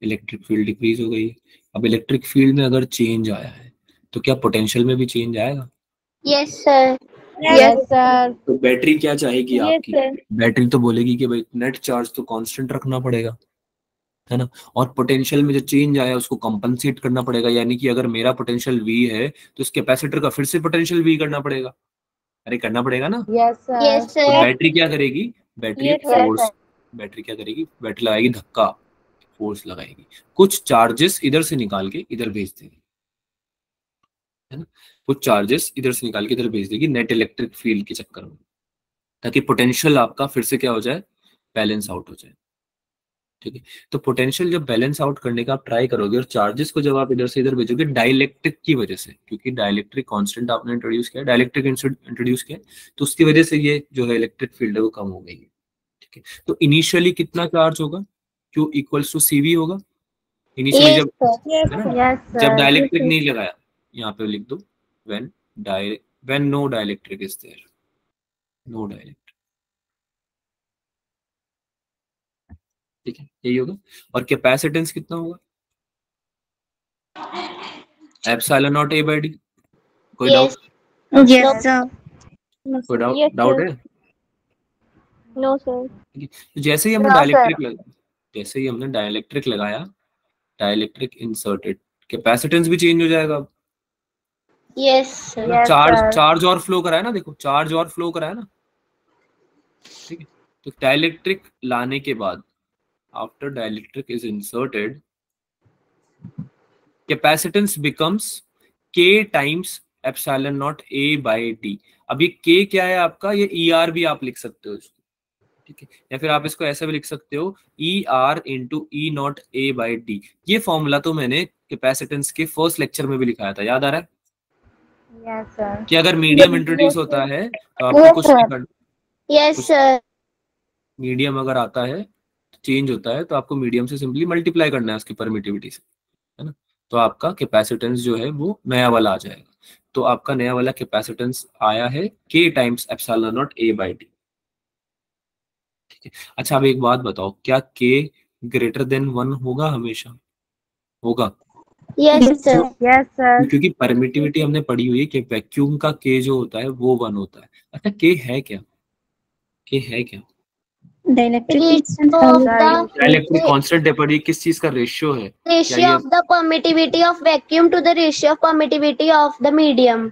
इलेक्ट्रिक फील्ड डिक्रीज हो गई, अब इलेक्ट्रिक फील्ड में अगर चेंज आया है तो क्या पोटेंशियल में भी चेंज आएगा,
Yes, sir. Yes, sir.
तो बैटरी क्या चाहेगी
Yes,
आपकी,
sir.
बैटरी तो बोलेगी कि भाई नेट चार्ज तो कांस्टेंट रखना पड़ेगा, है ना, और पोटेंशियल में जो चेंज आया उसको कंपनसेट करना पड़ेगा, यानी कि अगर मेरा पोटेंशियल V है तो इस कैपेसिटर का फिर से पोटेंशियल V करना पड़ेगा, अरे करना पड़ेगा ना।
Yes, sir. Yes,
तो
sir.
बैटरी क्या करेगी, battery
Yes, sir.
Force, battery क्या करेगी, बैटरी लगाएगी धक्का, फोर्स लगाएगी, कुछ चार्जेस इधर से निकाल के इधर भेज देगी, है ना, कुछ चार्जेस इधर से निकाल के इधर भेज देगी नेट इलेक्ट्रिक फील्ड के चक्कर में, ताकि पोटेंशियल आपका फिर से क्या हो जाए, बैलेंस आउट हो जाए, ठीक है। तो पोटेंशियल जब बैलेंस आउट करने का आप ट्राई करोगे और चार्जेस को जब आप इधर से इधर भेजोगे डाइलेक्ट्रिक की वजह से, क्योंकि डाइलेक्ट्रिक कांस्टेंट आपने इंट्रोड्यूस किया, डाइलेक्ट्रिक इंट्रोड्यूस किया, तो उसकी वजह से ये जो है इलेक्ट्रिक फील्ड है वो कम हो गई है, ठीक है। तो इनिशियली कितना चार्ज होगा, Q इक्वल्स टू CV होगा इनिशियली,
Yes,
जब
sir.
है ना,
Yes,
जब
sir.
डाइलेक्ट्रिक नहीं लगाया, यहाँ पे लिख दो when no dielectric is there, no dielectric, ठीक है, यही होगा। और कैपेसिटेंस कितना होगा, epsilon naught A by D, कोई
Yes.
Doubt,
Yes, sir.
कोई
Yes,
डाउट
sir.
है,
No, sir.
तो जैसे ही हमने
No,
डाइलेक्ट्रिक लगा, जैसे ही हमने डाइलेक्ट्रिक लगाया, डाइलेक्ट्रिक इंसर्टेड, कैपेसिटेंस भी चेंज हो जाएगा अब,
Yes, sir. Yes,
चार्ज और फ्लो कराया ना, देखो चार्ज और फ्लो कराया ना, ठीक है। तो डाइलेक्ट्रिक लाने के बाद, after dielectric is inserted, capacitance becomes K times epsilon naught A by D। अब ये K क्या है आपका, ये ER भी आप लिख सकते हो इसको, ठीक है, या फिर आप इसको ऐसा भी लिख सकते हो ER into E not A by D। ये फॉर्मूला तो मैंने कैपेसिटेंस के फर्स्ट लेक्चर में भी लिखाया था, याद आ रहा है
Yes, sir.
कि अगर मीडियम इंट्रोड्यूस होता है तो आपको
Yes,
कुछ
sir.
नहीं करना,
Yes, sir.
मीडियम अगर आता है, चेंज होता है, तो आपको मीडियम से सिंपली मल्टीप्लाई करना है उसकी परमिटिविटी से, है ना, तो आपका कैपेसिटेंस जो है वो नया वाला आ जाएगा। तो आपका नया वाला कैपेसिटेंस आया है K times epsilon naught A by D, ठीक है। अच्छा अब एक बात बताओ, क्या K ग्रेटर देन 1 होगा, हमेशा होगा,
Yes, sir. Yes, sir.
क्योंकि परमिटिविटी हमने पढ़ी हुई है कि वैक्यूम का K जो होता है वो 1 होता है। अच्छा K है क्या, K है क्या,
Dielectric
Ratio
constant
of the
dielectric constant है, पर ये किस चीज का रेशियो है, क्या
ratio
ये
of the permittivity of vacuum to the ratio of permittivity of the medium.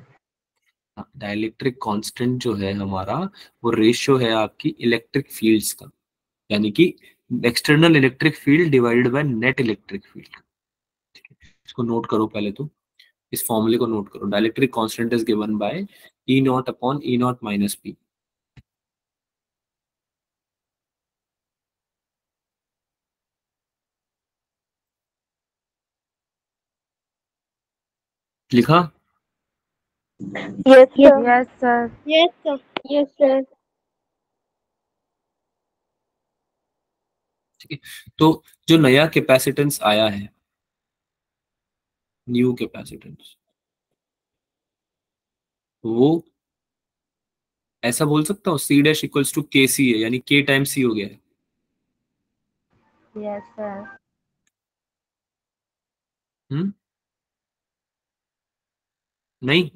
Dielectric constant जो है हमारा, वो रेशियो है आपकी इलेक्ट्रिक फील्ड्स का, यानी कि external electric field divided by net electric field, ठीक है। इसको नोट करो पहले तो, इस फॉर्मूले को नोट करो, dielectric constant is given by E not upon E not minus P, लिखा?
Yes, sir.
Yes, sir.
Yes, sir. Yes, sir.
ठीक है, तो जो नया कैपेसिटेंस आया है, न्यू कैपेसिटेंस, वो ऐसा बोल सकता हूँ C dash equals to K सी है, यानी K टाइम C हो गया है।
Yes, sir.
नहीं,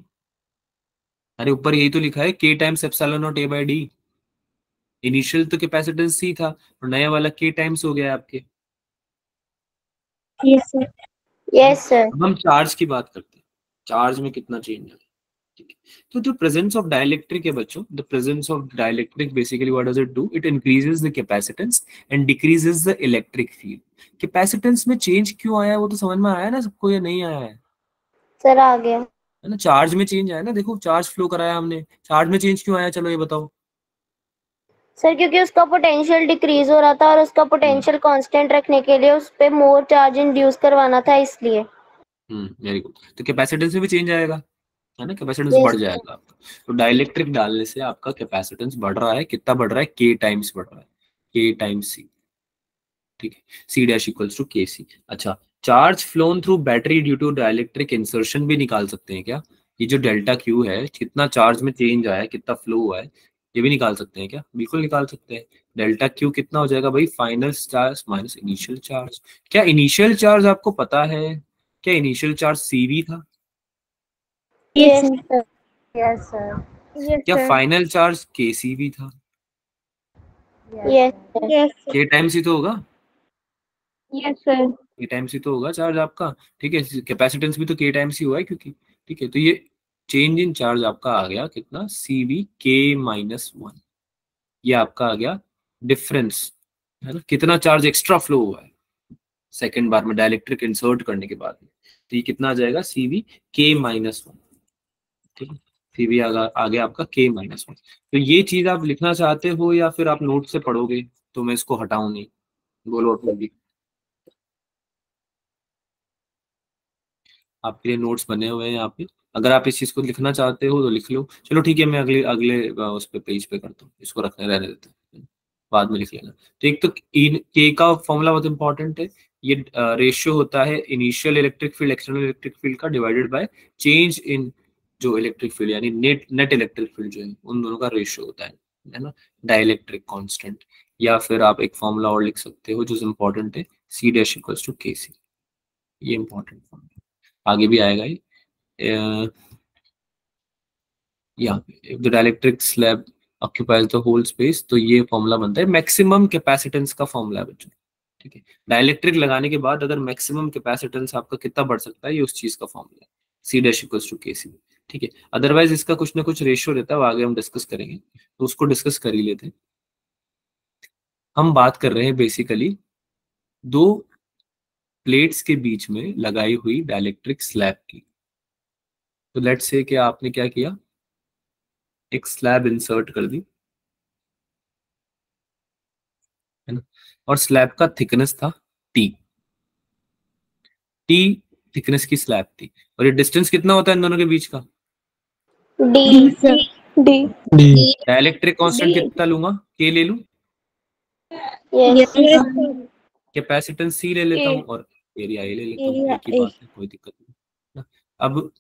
अरे ऊपर यही तो लिखा है K times epsilon naught A by D। Initial तो कैपेसिटेंस C था और नया वाला K टाइम्स हो गया है आपके।
Yes, sir.
Yes, sir.
अब हम चार्ज की बात करते हैं, चार्ज में कितना चेंज है। ठीक है, तो जो प्रेजेंस ऑफ डाइलेक्ट्रिक है बच्चों, the presence of dielectric basically what does it do, it increases the capacitance and decreases the electric field. Capacitance में चेंज क्यों आया वो तो समझ में आया ना सबको, या नहीं आया है?
Sir, आ गया।
है ना, चार्ज में चेंज आया ना, देखो चार्ज फ्लो कराया हमने, चार्ज में चेंज क्यों आया, चलो ये बताओ।
सर क्योंकि उसका पोटेंशियल डिक्रीज हो रहा था और उसका पोटेंशियल कांस्टेंट रखने के लिए उस पे मोर चार्ज इंड्यूस करवाना था, इसलिए।
Very good. तो कैपेसिटेंस में भी चेंज आएगा, है ना, कैपेसिटेंस
Yes,
बढ़ जाएगा आपका। तो डाइलेक्ट्रिक डालने से आपका कैपेसिटेंस बढ़ रहा है, कितना बढ़ रहा है, K टाइम्स बढ़ रहा है, K टाइम्स C। ठीक है, C dash equals to K C. अच्छा, charge flown through battery due to dielectric insertion भी निकाल सकते हैं क्या? ये जो डेल्टा क्यू है, कितना चार्ज में चेंज आया है, कितना फ्लो हुआ है, ये भी निकाल सकते हैं क्या? बिल्कुल निकाल सकते हैं। डेल्टा क्यू कितना हो जाएगा भाई, final charge minus initial charge. क्या इनिशियल चार्ज आपको पता है? क्या इनिशियल चार्ज CV था?
Yes,
yes,
sir.
sir.
Yes, sir.
Yes,
क्या
sir.
फाइनल चार्ज KC भी था?
Yes,
sir.
sir.
Yes, sir.
K times ही तो होगा,
Yes, sir.
K टाइम्स ही तो होगा चार्ज आपका। ठीक है, कैपेसिटेंस भी तो K टाइम्स ही हुआ है क्योंकि। ठीक है, तो ये चेंज इन चार्ज आपका आ गया कितना, CV K-1। ये आपका आ गया डिफरेंस, है ना, कितना चार्ज एक्स्ट्रा फ्लो हुआ है सेकेंड बार में डाइलेक्ट्रिक इंसर्ट करने के बाद में। तो ये कितना आ जाएगा, CV K-1। ठीक है, CV आ गया आपका K-1। तो ये चीज आप लिखना चाहते हो या फिर आप नोट से पढ़ोगे? तो मैं इसको हटाऊं नहीं, बोलो होगी, आपके लिए नोट्स बने हुए हैं यहाँ पे। अगर आप इस चीज को लिखना चाहते हो तो लिख लो। चलो ठीक है, मैं अगले अगले उस पे पेज पे करता हूँ, इसको रखने रहने देते हैं, बाद में लिख लेना। तो एक तो के का फॉर्मूला बहुत इंपॉर्टेंट है। ये रेशियो होता है initial electric field external electric field का डिवाइडेड बाय चेंज इन जो इलेक्ट्रिक फील्ड, यानी नेट इलेक्ट्रिक फील्ड जो है, उन दोनों का रेशियो होता है ना, डाइलेक्ट्रिक कांस्टेंट। या फिर आप एक फॉर्मूला और लिख सकते हो जो इंपॉर्टेंट है, C dash equals to KC। ये इंपॉर्टेंट फॉर्मूला आगे भी आएगा ये। यहाँ पे the dielectric slab occupies the whole space, तो ये फॉर्मूला बनता है मैक्सिमम कैपेसिटेंस का फॉर्मूला है बच्चों। ठीक है, डाइलेक्ट्रिक लगाने के बाद अगर मैक्सिमम कैपेसिटेंस आपका कितना बढ़ सकता है, ये उस चीज का फॉर्मूला है, C dash equals to KC। ठीक है, अदरवाइज इसका कुछ ना कुछ रेशियो रहता है, वो आगे हम डिस्कस करेंगे, तो उसको डिस्कस कर ही लेते हैं। हम बात कर रहे हैं बेसिकली दो प्लेट्स के बीच में लगाई हुई डाइलेक्ट्रिक स्लैब की। तो लेट्स से कि आपने क्या किया, एक स्लैब इंसर्ट कर दी, है ना, और स्लैब का थिकनेस था T। T थिकनेस की स्लैब थी, और ये डिस्टेंस कितना होता है इन दोनों के बीच का,
D.
D, sir. D.
D.
Dielectric constant कितना लूंगा, K ले लूं,
Yes.
Yes, sir.
Capacitance C ले लेता
A.
हूँ और एरिया A ले लेता हूँ,
Area
एक ही
A.
बात है, कोई दिक्कत नहीं ना। अब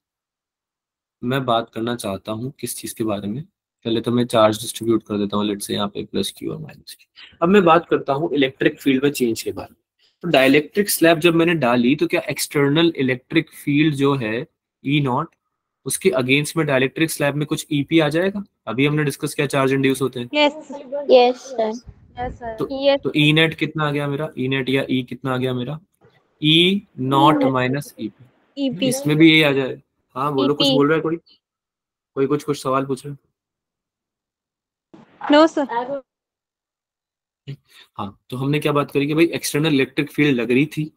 मैं बात करना चाहता हूँ किस चीज के बारे में, पहले तो मैं चार्ज डिस्ट्रीब्यूट कर देता हूँ, लेट्स से यहाँ पे प्लस Q और माइनस Q। अब मैं बात करता हूँ इलेक्ट्रिक फील्ड में चेंज के बारे में। तो डाइलेक्ट्रिक स्लैब जब मैंने डाली तो क्या एक्सटर्नल इलेक्ट्रिक फील्ड जो है E0, उसके अगेंस्ट में डाइलेक्ट्रिक स्लैब में कुछ EP आ जाएगा? अभी हमने डिस्कस किया चार्ज इंड्यूस होते हैं।
Yes.
Yes, sir.
Yes, sir.
Yes.
तो E नेट कितना आ गया मेरा, E नेट या E कितना आ गया मेरा, E0 माइनस EP।
EP.
इसमें भी यही आ जाए। हाँ बोलो, कुछ
EP.
बोल रहा है कोई, कोई कुछ सवाल पूछ रहा है?
No, sir.
हाँ, तो हमने क्या बात करी कि भाई एक्सटर्नल इलेक्ट्रिक फील्ड लग रही थी,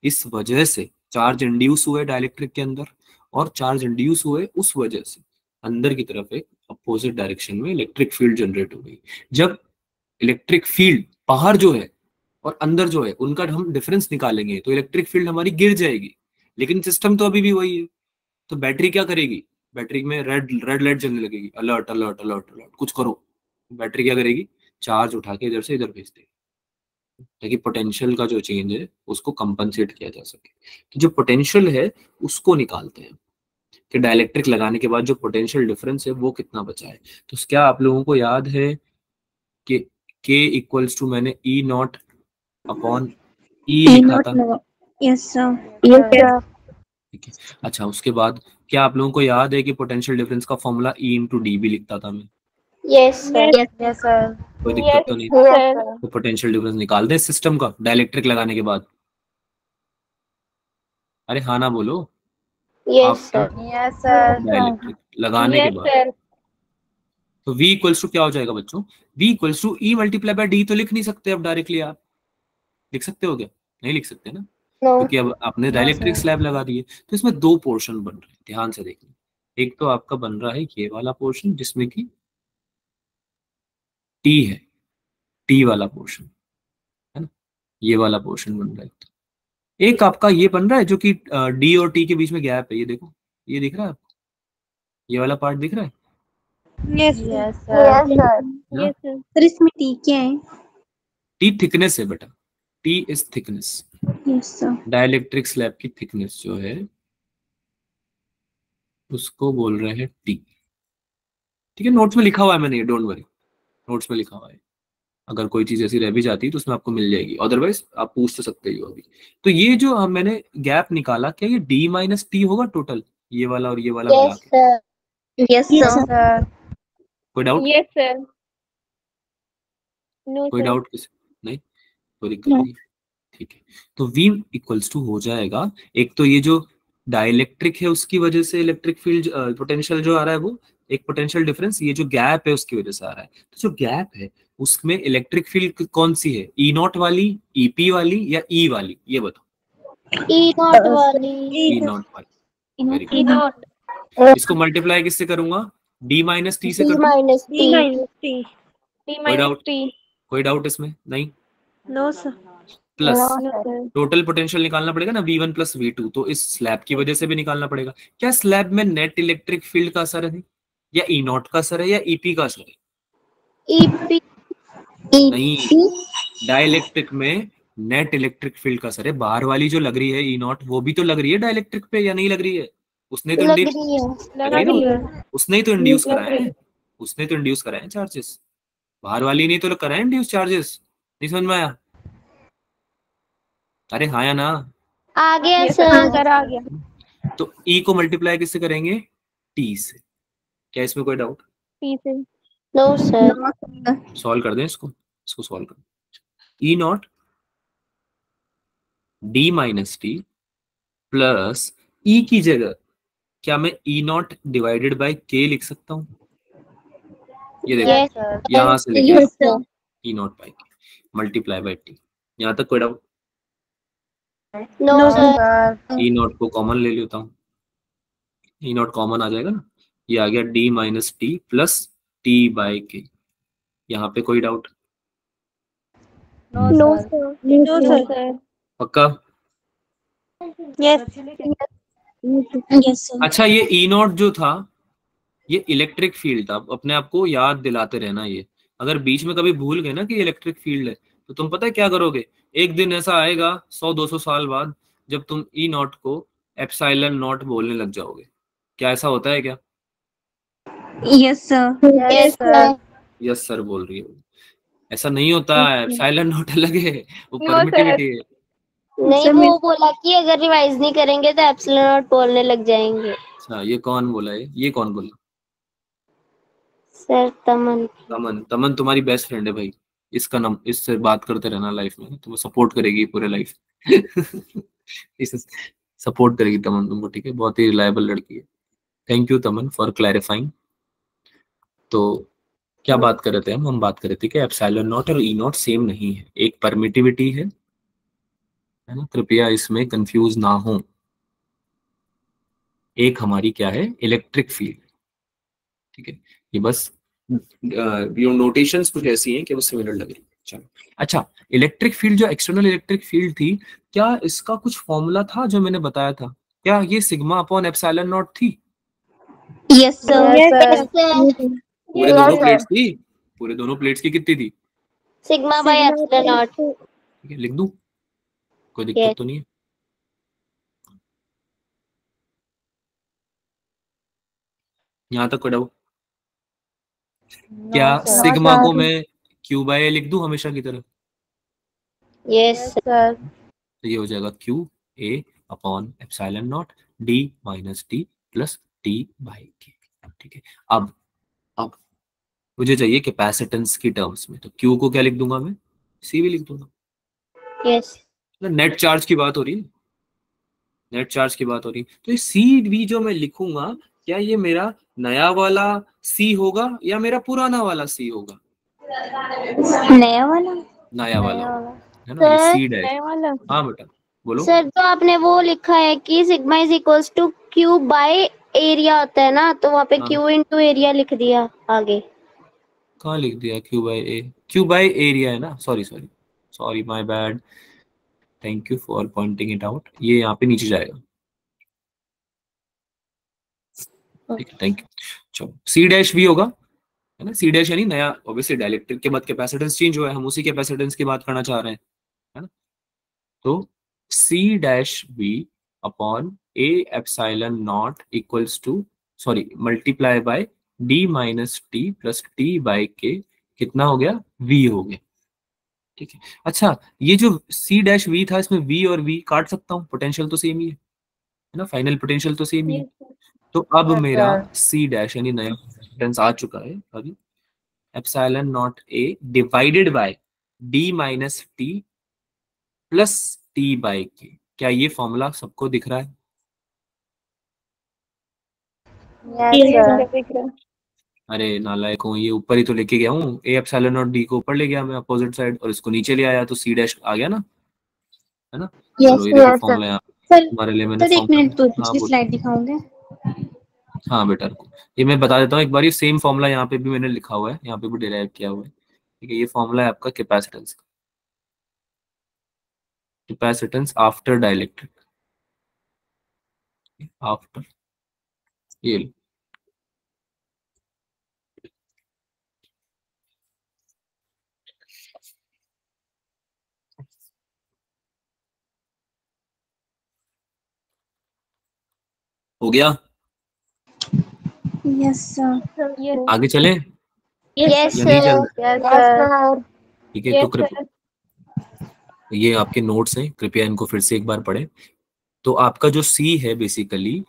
इस वजह से चार्ज इंड्यूस हुए डाइलेक्ट्रिक के अंदर, और चार्ज इंड्यूस हुए उस वजह से अंदर की तरफ एक अपोजिट डायरेक्शन में इलेक्ट्रिक फील्ड जनरेट हो गई। जब इलेक्ट्रिक फील्ड बाहर जो है और अंदर जो है उनका हम डिफरेंस निकालेंगे तो इलेक्ट्रिक फील्ड हमारी गिर जाएगी, लेकिन सिस्टम तो अभी भी वही है। तो बैटरी क्या करेगी, बैटरी में रेड लाइट जलने लगेगी, अलर्ट अलर्ट अलर्ट अलर्ट, कुछ करो। बैटरी क्या करेगी, चार्ज उठा के इधर से इधर भेज देगी, ताकि पोटेंशियल का जो चेंज है उसको कंपनसेट किया जा सके। तो जो पोटेंशियल है उसको निकालते हैं कि डाइलेक्ट्रिक लगाने के बाद जो पोटेंशियल डिफरेंस है वो कितना बचा है। तो क्या आप लोगों को याद है कि K इक्वल्स टू मैंने E नॉट अपॉन E लिखा था?
Yes sir.
ठीक है। अच्छा, उसके बाद क्या आप लोगों को याद है कि पोटेंशियल डिफरेंस का फॉर्मूला E इंटू डी भी लिखता था मैं?
Yes, sir. Yes, sir.
कोई दिक्कत तो नहीं? तो पोटेंशियल डिफरेंस निकाल दें सिस्टम का डाइलेक्ट्रिक लगाने के बाद। अरे हाँ ना बोलो।
Yes, sir. Yes, sir.
Dielectric लगाने के बाद तो V इक्वल्स टू क्या हो जाएगा बच्चों, V equals to E multiply by D. तो लिख नहीं सकते अब डायरेक्टली, आप लिख सकते हो क्या? नहीं लिख सकते ना,
No.
क्योंकि अब आपने डाइलेक्ट्रिक स्लैब लगा दिए। तो इसमें दो पोर्शन बन रहे हैं, ध्यान से देखना। एक तो आपका बन रहा है ये वाला पोर्शन जिसमें कि T है, T वाला पोर्शन है ना, ये वाला पोर्शन बन रहा है। एक आपका ये बन रहा है जो कि D और T के बीच में गैप है, ये देखो, ये दिख रहा है आपको, ये वाला पार्ट दिख रहा है?
Yes
Yes, sir. Yes, sir.
Yes,
sir. Sir इसमें टी क्या है?
T थिकनेस है बेटा, T is thickness,
yes sir.
Dielectric slab की थिकनेस जो है उसको बोल रहे हैं T। ठीक है, नोट्स में लिखा हुआ है मैंने, डोंट वरी, नोट्स में लिखा हुआ है। अगर कोई चीज ऐसी रह भी जाती है तो उसमें आपको मिल जाएगी, अदरवाइज आप पूछ तो सकते ही हो अभी। तो ये जो मैंने गैप निकाला, क्या ये D माइनस टी होगा टोटल, ये वाला और ये वाला मिला
Yes,
के?
sir. Yes, sir.
कोई डाउट?
Yes, sir. No,
कोई
sir.
डाउट किसी? नहीं, कोई दिक्कत नहीं। ठीक है, तो V इक्वल्स टू हो जाएगा, एक तो ये जो डाइलेक्ट्रिक है उसकी वजह से इलेक्ट्रिक फील्ड पोटेंशियल जो आ रहा है वो एक पोटेंशियल डिफरेंस, ये जो गैप है उसकी वजह से आ रहा है। तो जो गैप है उसमें इलेक्ट्रिक फील्ड कौन सी है, E नॉट वाली, EP वाली या E वाली, ये बताओ।
E not वाली.
E नॉट वाली, वेरी
E
गुड।
not.
इसको मल्टीप्लाई किससे करूंगा, D माइनस टी से
D
कर दूं?
minus T.
टी
कोई डाउट? कोई डाउट इसमें? नहीं।
No sir.
Plus
No, sir.
Total potential निकालना पड़ेगा ना, V1 प्लस V2, तो इस स्लैब की वजह से भी निकालना पड़ेगा। क्या स्लैब में नेट इलेक्ट्रिक फील्ड का असर है, या E नॉट का असर है, या EP का असर है?
EP.
नहीं, डाइलेक्ट्रिक में नेट इलेक्ट्रिक फील्ड का असर है। बाहर वाली जो लग रही है E नॉट, वो भी तो लग रही है डाइलेक्ट्रिक पे, या नहीं लग रही है? उसने तो
लग
इंड्यूस,
रही है.
लग रही है ना, उसने ही तो इंड्यूस कराए हैं, उसने तो इंड्यूस कराए हैं चार्जेस, बाहर वाली नहीं तो कराए इंड्यूस चार्जेस। नहीं समझ में आया? अरे हाँ या ना?
आ गया सर. आ गया.
तो E को मल्टीप्लाई किससे करेंगे, T से। क्या इसमें कोई डाउट?
No, sir.
सॉल्व कर दें इसको सॉल्व कर दें। E not D minus T plus E की जगह क्या मैं E not divided by K लिख सकता हूँ? ये देखो,
Yes, sir.
यहाँ से लिखे
Yes, sir.
E naught by K multiply by T। यहाँ तक कोई doubt?
No, sir.
E naught को कॉमन ले लेता हूँ, E नॉट कॉमन आ जाएगा ना, ये आ गया D minus T plus T by K। यहाँ पे कोई doubt?
No, sir.
No, sir.
पक्का?
Yes. Yes, sir.
अच्छा, ये E नॉट जो था ये इलेक्ट्रिक फील्ड था, अपने आप को याद दिलाते रहना। ये अगर बीच में कभी भूल गए ना कि इलेक्ट्रिक फील्ड है, तो तुम पता है क्या करोगे, एक दिन ऐसा आएगा 100-200 साल बाद जब तुम E नॉट को एप्सिलॉन नॉट बोलने लग जाओगे। क्या ऐसा होता है क्या?
Yes, sir.
Yes, sir.
Yes sir बोल रही हो, ऐसा नहीं होता है, एप्सिलॉन नॉट अलग है, वो परमिटिविटी है।
नहीं, वो बोला कि अगर रिवाइज नहीं करेंगे तो एप्सिलॉन नॉट बोलने लग जाएंगे.
अच्छा, ये कौन बोला है, ये कौन बोला?
सर तमन.
तमन तुम्हारी बेस्ट फ्रेंड है भाई, इसका नाम, इससे बात करते रहना लाइफ में, तुम्हें सपोर्ट करेगी पूरे लाइफ। इसे सपोर्ट करेगी तमन तुमको, ठीक है, बहुत ही रिलायबल लड़की है। थैंक यू तमन फॉर क्लैरिफाइंग। तो क्या बात कर रहे थे हम बात कर रहे थे कि एप्सिलॉन नॉट और E नॉट सेम नहीं है, एक परमिटिविटी है ना, कृपया इसमें कंफ्यूज ना हो। एक हमारी क्या है, इलेक्ट्रिक फील्ड, ठीक है, ये बस ये नोटेशंस कुछ ऐसी हैं कि वो सिमिलर लग रही है। चलो, अच्छा, इलेक्ट्रिक फील्ड जो एक्सटर्नल इलेक्ट्रिक फील्ड थी, क्या इसका कुछ फॉर्मूला था जो मैंने बताया था? क्या ये सिग्मा अपॉन एप्सिलॉन नॉट थी?
Yes, sir.
Yes,
Yes, sir.
पूरे दोनों प्लेट्स की, पूरे दोनों प्लेट्स की कितनी थी?
Sigma by epsilon naught.
ठीक है, लिख दूं, कोई दिक्कत
Yes.
तो नहीं है? यहाँ तक कोई डाउट? क्या सिग्मा को मैं क्यू बाय ए लिख दूं हमेशा की तरह?
Yes, sir.
तो ये हो जाएगा Q A upon epsilon not D minus T plus T by के। ठीक है, अब मुझे चाहिए कैपेसिटेंस की टर्म्स में, तो क्यू को क्या लिख दूंगा मैं? सी भी लिख दूंगा।
Yes.
नेट चार्ज की बात हो रही है, नेट चार्ज की बात हो रही है। तो ये सी वी जो मैं लिखूंगा, क्या ये मेरा नया वाला सी होगा या मेरा पुराना वाला सी होगा?
नया वाला.
नया वाला है ना, ये सी डैश। हाँ बेटा बोलो।
सर जो आपने वो लिखा है कि sigma is equals to Q by area होता है ना, तो वहाँ पे
हाँ।
क्यू इंटू एरिया लिख दिया आगे.
कहाँ लिख दिया? Q by A, Q by area है ना, sorry my bad, thank you for pointing it out. ये यहाँ पे नीचे जाएगा। ठीक है, थैंक यू। चलो सी डैश भी होगा, है ना, सी डैश यानी नया, ऑब्वियसली डाइलेक्ट्रिक के बाद कैपेसिटेंस चेंज हुआ है, हम उसी कैपेसिटेंस की बात करना चाह रहे हैं, है ना। तो C dash B upon A epsilon naught equals to, sorry multiply by D minus T plus T by K, कितना हो गया? वी हो गया। ठीक है, अच्छा ये जो सी डैश वी था, इसमें वी और वी काट सकता हूँ, पोटेंशियल तो सेम ही है ना, फाइनल पोटेंशियल तो सेम ही है। तो अब मेरा सी डैश यानी नया कैपेसिटेंस आ चुका है अभी, epsilon naught A divided by D minus T plus T by K. क्या ये फॉर्मूला सबको दिख रहा है? अरे नालायक हूँ, ये ऊपर ही तो लेके गया हूँ, ए एप्सिलॉन नॉट डी को ऊपर ले गया मैं अपोजिट साइड, और इसको नीचे ले आया, तो सी डैश आ गया ना, है ना। चलो ये देखो फॉर्मूला यहाँ तुम्हारे लिए मैंने
एक मिनट तो
हाँ,
पिछली स्लाइड दिखाऊंगे.
हाँ बेटा रुको, ये मैं बता देता हूँ एक बार, ये सेम फॉर्मूला यहाँ पे भी मैंने लिखा हुआ है, यहाँ पे भी डिराइव किया हुआ है। ठीक है, ये फॉर्मूला है आपका कैपेसिटेंस का, कैपेसिटेंस आफ्टर डाइलेक्ट्रिक, आफ्टर, ये लो। हो गया?
Yes sir.
आगे चले
यस
या नहीं चल
सर.
रहा? ठीक है, तो कृपया ये आपके नोट्स हैं, कृपया इनको फिर से एक बार पढ़ें। तो आपका जो सी है बेसिकली,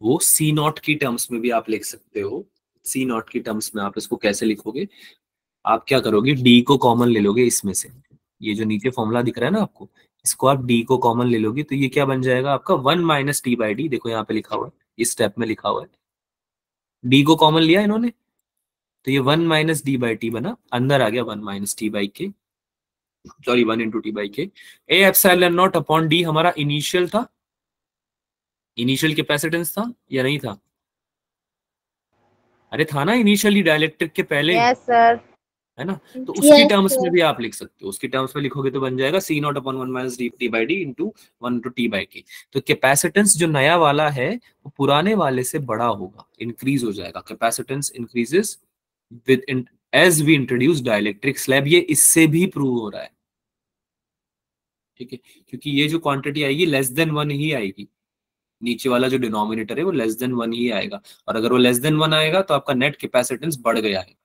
वो सी नॉट की टर्म्स में भी आप लिख सकते हो। सी नॉट की टर्म्स में आप इसको कैसे लिखोगे? आप क्या करोगे, डी को कॉमन ले लोगे इसमें से, ये जो नीचे फॉर्मूला दिख रहा है ना आपको, इसको आप डी को कॉमन ले लोगे, तो ये क्या बन जाएगा आपका 1 माइनस टी बाई डी। देखो यहाँ पे लिखा हुआ है, इस स्टेप में लिखा हुआ है, डी को कॉमन लिया इन्होंने, तो ये 1 माइनस डी बाई टी बना, अंदर आ गया 1 माइनस टी बाई के, सॉरी 1 इंटू टी बाई के। ए एप्सिलॉन नॉट अपॉन डी हमारा इनिशियल था, इनिशियल कैपेसिटेंस था या नहीं था? अरे था ना इनिशियली डाइलेक्ट्रिक के पहले।
Yes sir.
है ना, तो उसकी टर्म्स में भी आप लिख सकते हो, उसकी टर्म्स में लिखोगे तो बन जाएगा C naught upon 1 minus D T by D into 1 into T by K. तो कैपेसिटेंस जो नया वाला है वो पुराने वाले से बड़ा होगा, इंक्रीज हो जाएगा, capacitance increases with as we introduce dielectric slab. ये इससे भी प्रूव हो रहा है, ठीक है, क्योंकि ये जो क्वांटिटी आएगी लेस देन 1 ही आएगी, नीचे वाला जो डिनोमिनेटर है वो लेस देन 1 ही आएगा, और अगर वो लेस देन 1 आएगा तो आपका नेट कैपेसिटेंस बढ़ गया है।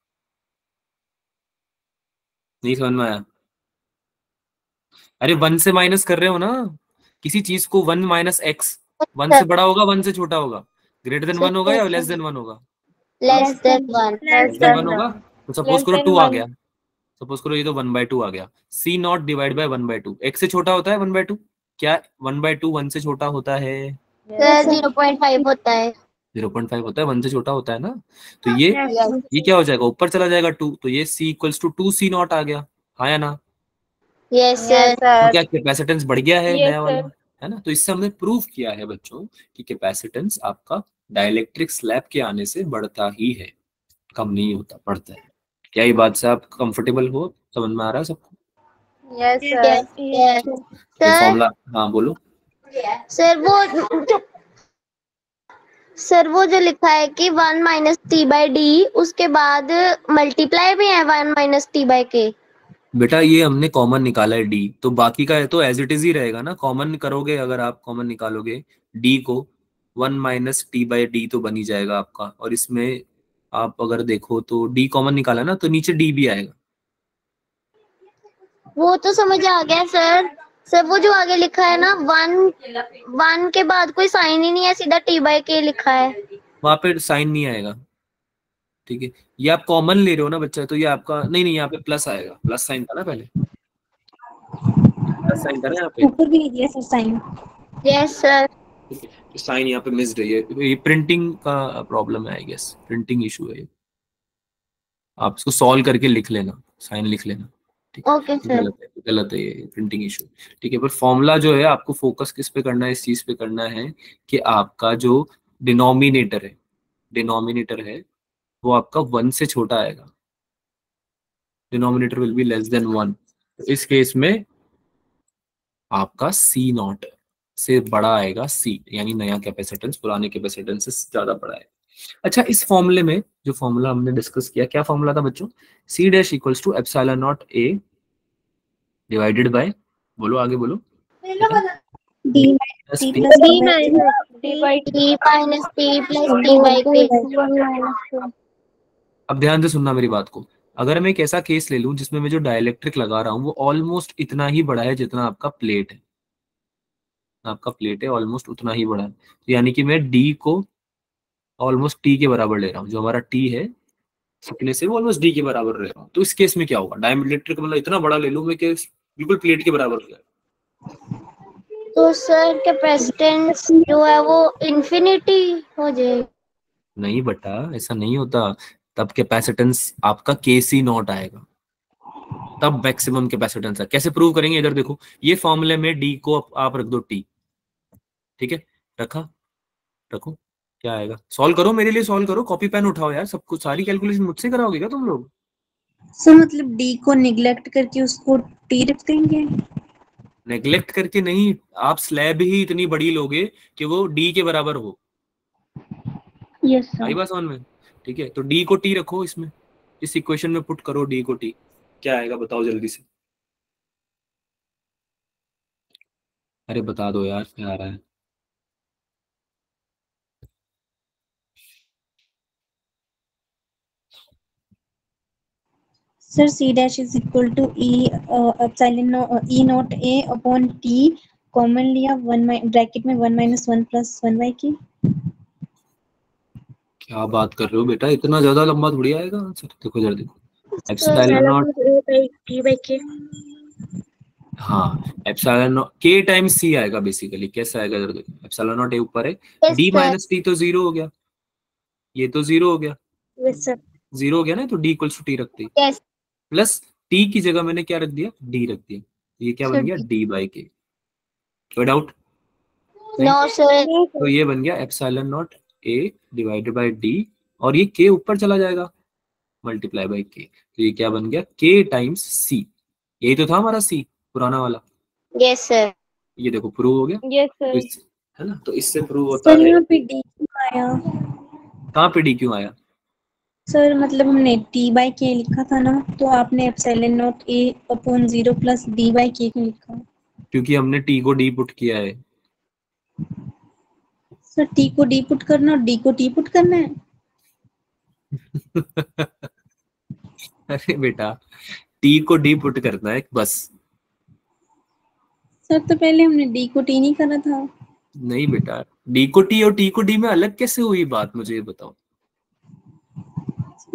नहीं समझ में आया? अरे 1 से माइनस कर रहे हो ना किसी चीज को, 1 माइनस एक्स, 1 से बड़ा होगा 1 से छोटा होगा, ग्रेटर देन 1 होगा या लेस देन 1 होगा?
Less than 1.
लेस देन 1 होगा। तो सपोज करो 2 आ गया, सपोज करो ये तो 1/2 आ गया, सी नॉट डिवाइड बाय 1/2, एक्स से छोटा होता है 1/2? क्या 1/2 1 से छोटा होता है?
सर 0.5 होता है.
0.5 होता है, 1 से छोटा होता है ना। तो ये क्या हो जाएगा, ऊपर चला जाएगा 2, तो ये C equals to 2 C naught आ गया, हाँ या ना?
Yes sir.
तो क्या कैपेसिटेंस बढ़ गया है नया वाला, है ना। तो इससे हमने प्रूव किया है बच्चों कि कैपेसिटेंस आपका डाइलेक्ट्रिक स्लैब के आने से बढ़ता ही है, कम नहीं होता, बढ़ता है। क्या ये बात से आप कंफर्टेबल हो, समझ में आ रहा है सबको?
Yes sir.
ये फॉर्मूला, हाँ बोलो।
सर वो जो लिखा है कि 1 माइनस टी बाई डी, उसके बाद मल्टीप्लाई भी है 1 माइनस टी बाई के।
बेटा ये हमने कॉमन निकाला है डी, तो बाकी का है तो एज इट इज ही रहेगा ना। कॉमन करोगे अगर आप कॉमन निकालोगे डी को, 1 - t/d तो बन ही जाएगा आपका। और इसमें आप अगर देखो तो डी कॉमन निकाला ना, तो नीचे डी भी आएगा।
वो तो समझ आ गया सर। सर वो जो आगे लिखा है ना 1 के बाद कोई साइन ही नहीं है, सीधा टी बाई के लिखा है।
वहां पे साइन नहीं आएगा, ठीक है। ये आप कॉमन ले रहे हो ना बच्चा, तो ये आपका नहीं नहीं, यहाँ पे प्लस आएगा। प्लस साइन था ना पहले, प्लस साइन था ना यहाँ पे।
ऊपर भी दिया सर साइन।
Yes sir.
ठीक है, तो साइन यहाँ पे मिस रही है। ये प्रिंटिंग का प्रॉब्लम है आई गेस, प्रिंटिंग इशू है ये। आप इसको सॉल्व करके लिख लेना, साइन लिख लेना, ठीक है।
Okay sir.
गलत है ये प्रिंटिंग इशू, ठीक है। पर फॉर्मूला जो है आपको फोकस किस पे करना है, इस चीज पे करना है कि आपका जो डिनोमिनेटर है वो आपका 1 से छोटा आएगा। Denominator will be less than 1। इस केस में आपका C नॉट से बड़ा आएगा C, यानी नया कैपेसिटेंस पुराने कैपेसिटेंस से ज्यादा बड़ा है। अच्छा, इस फॉर्मूले में जो फॉर्मूला हमने डिस्कस किया, क्या फॉर्मूला था बच्चों? C dash equals to epsilon naught A divided by, बोलो आगे बोलो,
D
plus
T
P।
Plus
D minus T minus T plus T by K.
अब ध्यान से सुनना मेरी बात को। अगर मैं एक ऐसा केस ले लूं जिसमें मैं जो डाइलेक्ट्रिक लगा रहा हूं वो ऑलमोस्ट इतना ही बड़ा है जितना आपका प्लेट है, आपका प्लेट है ऑलमोस्ट उतना ही बड़ा है, तो यानी कि मैं डी को ऑलमोस्ट टी के बराबर ले रहा हूँ। जो हमारा टी है थिकनेस है वो ऑलमोस्ट डी के बराबर ले रहा हूँ। तो इस केस में क्या होगा? डाइलेक्ट्रिक मतलब इतना बड़ा ले लूं मैं कि बिल्कुल प्लेट के बराबर हो जाए।
तो सर कैपेसिटेंस जो है वो इन्फिनिटी हो जाएगी।
नहीं बेटा, ऐसा नहीं होता। तब कैपेसिटेंस आपका KC नॉट आएगा, तब मैक्सिमम कैपेसिटेंस है। कैसे प्रूव करेंगे? इधर देखो, ये फॉर्मूले में डी को आप रख दो टी, ठीक है। रखा, रखो, क्या आएगा? सॉल्व करो, मेरे लिए सॉल्व करो, कॉपी पेन उठाओ यार। सब कुछ सारी कैलकुलेशन मुझसे कराओगे क्या तुम लोग?
सर मतलब डी को निग्लेक्ट करके उसको टी रख देंगे?
नेग्लेक्ट करके नहीं, आप स्लैब ही इतनी बड़ी लोगे कि वो डी के बराबर हो।
Yes
I
sir.
बात समझ में? ठीक है, तो डी को टी रखो इसमें, इस इक्वेशन में पुट करो डी को टी। क्या आएगा बताओ जल्दी से? अरे बता दो यार क्या आ रहा है।
Sir C dash is equal to E epsilon E naught A upon T, common लिया ब्रैकेट में 1 - 1 + 1/k।
क्या बात कर रहे हो बेटा, इतना ज्यादा लंबा थोड़ी आएगा आंसर। देखो जरा देखो, epsilon
epsilon
not,
not A by T by के।
हाँ एप्सिलॉन नॉट के टाइम्स सी आएगा बेसिकली। कैसा आएगा जरा देखो, एप्सिलॉन नॉट ए ऊपर है,
yes
D
sir.
Minus T तो जीरो हो गया, ये तो जीरो हो गया,
यस सर।
जीरो हो गया ना, तो डी इक्वल्स टू टी रख दी,
यस
प्लस टी की जगह मैंने क्या रख दिया? डी रख दिया। ये क्या बन
सर।
गया? डी बाई के। कोई डाउट?
No sir.
तो ये बन गया epsilon naught A divided by D, और ये के ऊपर चला जाएगा मल्टीप्लाई बाय के, तो ये क्या बन गया? के टाइम्स सी। यही तो था हमारा सी पुराना वाला।
Yes sir.
ये देखो प्रूव हो गया।
यस
तो
सर।
है ना, तो इससे प्रूव होता
सर
है।
यहाँ पे डी क्यों आया?
कहाँ पे डी क्यों आया?
सर मतलब हमने टी बाई के लिखा था ना, तो आपने epsilon naught A upon 0 + D by के क्यों लिखा?
क्योंकि हमने टी को डी पुट किया है।
सर टी को डी पुट करना और डी को टी पुट करना है?
अरे बेटा, टी को डी पुट करना है बस।
सर तो पहले हमने डी को टी नहीं करा था।
नहीं बेटा, डी को टी और टी को डी में अलग कैसे हुई बात, मुझे ये बताओ।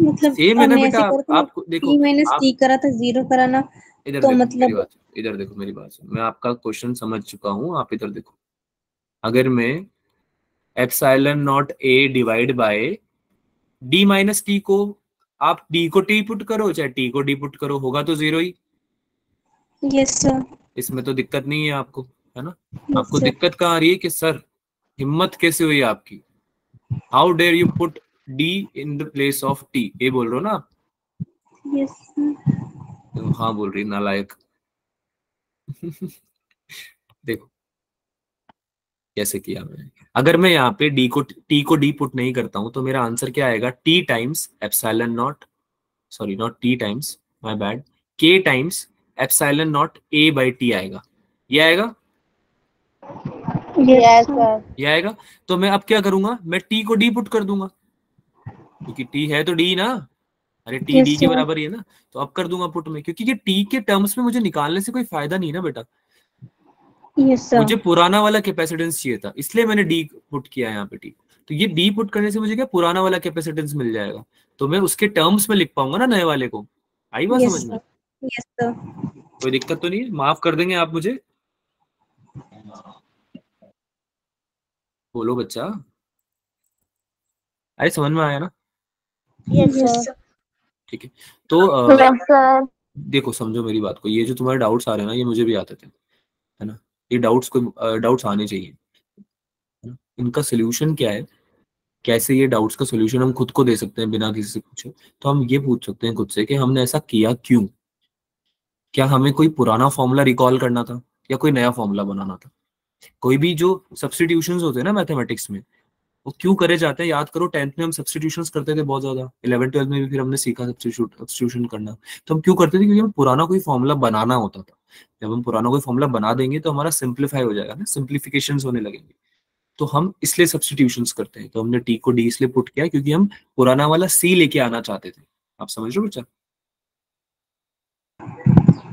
मतलब
सेम है ना
हमने
बेटा।
ऐसे करा था,
आपको देखो,
टी माइनस
आप
टी करा था, 0 कराना।
इधर
तो
देखो मेरी
मतलब
बात, इधर देखो मेरी बात सुनो। मैं आपका क्वेश्चन समझ चुका हूँ, आप इधर देखो। अगर मैं epsilon naught A divide by D minus T को, आप डी को टी पुट करो चाहे टी को डी पुट करो, होगा तो जीरो ही।
Yes sir.
इसमें तो दिक्कत नहीं है आपको, है ना।
यस
आपको
सर।
दिक्कत कहाँ आ रही है कि सर हिम्मत कैसे हुई आपकी, how dare you put D in the place of T, ये बोल रहे हो ना आप?
Yes sir.
तो हाँ बोल रही नालायक। देखो कैसे किया मैंने? अगर मैं यहाँ पे टी को डी पुट नहीं करता हूँ तो मेरा आंसर क्या आएगा? T times epsilon naught, sorry not T times, my bad, K times epsilon naught A by T आएगा। ये आएगा?
Yes, sir.
ये आएगा। तो मैं अब क्या करूंगा? मैं टी को डी पुट कर दूंगा, क्योंकि टी है तो डी ना, अरे टी
Yes,
डी के
sir.
बराबर ही है ना, तो अब कर दूंगा पुट में, क्योंकि ये टी के टर्म्स में मुझे निकालने से कोई फायदा नहीं है ना बेटा।
Yes, sir.
मुझे पुराना वाला कैपेसिटेंस चाहिए था, इसलिए मैंने डी पुट किया यहाँ पे टी। तो ये डी पुट करने से मुझे क्या पुराना वाला कैपेसिटेंस मिल जाएगा, तो मैं उसके टर्म्स में लिख पाऊंगा ना नए वाले को। आई बात
Yes,
समझ में?
sir. Yes, sir.
कोई दिक्कत तो नहीं है? माफ कर देंगे आप मुझे? बोलो बच्चा, अरे समझ में आया ना?
Yes,
Yes,
sir.
sir.
ठीक है। तो
Yes, sir.
देखो समझो मेरी बात को, ये जो तुम्हारे डाउट्स आ रहे हैं ना, ये मुझे भी आते थे, है ना? ये डाउट्स को डाउट्स आने चाहिए, है ना? इनका सोल्यूशन क्या है? कैसे ये डाउट्स का सोल्यूशन हम खुद को दे सकते हैं बिना किसी से पूछे? तो हम ये पूछ सकते हैं खुद से कि हमने ऐसा किया क्यों? क्या हमें कोई पुराना फॉर्मूला रिकॉल करना था या कोई नया फॉर्मूला बनाना था? कोई भी जो सब्स्टिट्यूशंस होते हैं ना मैथमेटिक्स में, वो क्यों करे जाते हैं? याद करो, 10th में हम सब्स्टिट्यूशंस करते थे बहुत ज्यादा, 11th 12th में भी फिर हमने सीखा सब्स्टिट्यूशन करना। तो हम क्यों करते थे? क्योंकि हमें पुराना कोई फॉर्मूला बनाना होता था। जब हम पुराना कोई फॉर्मूला बना देंगे तो हमारा सिंप्लीफाई हो जाएगा ना, सिंप्लीफिकेशंस होने लगेंगे। तो हम इसलिए सब्स्टिट्यूशंस करते हैं। तो हमने टी को डी इसलिए पुट किया क्योंकि हम पुराना वाला सी लेके आना चाहते थे। आप समझ रहे हो बच्चा?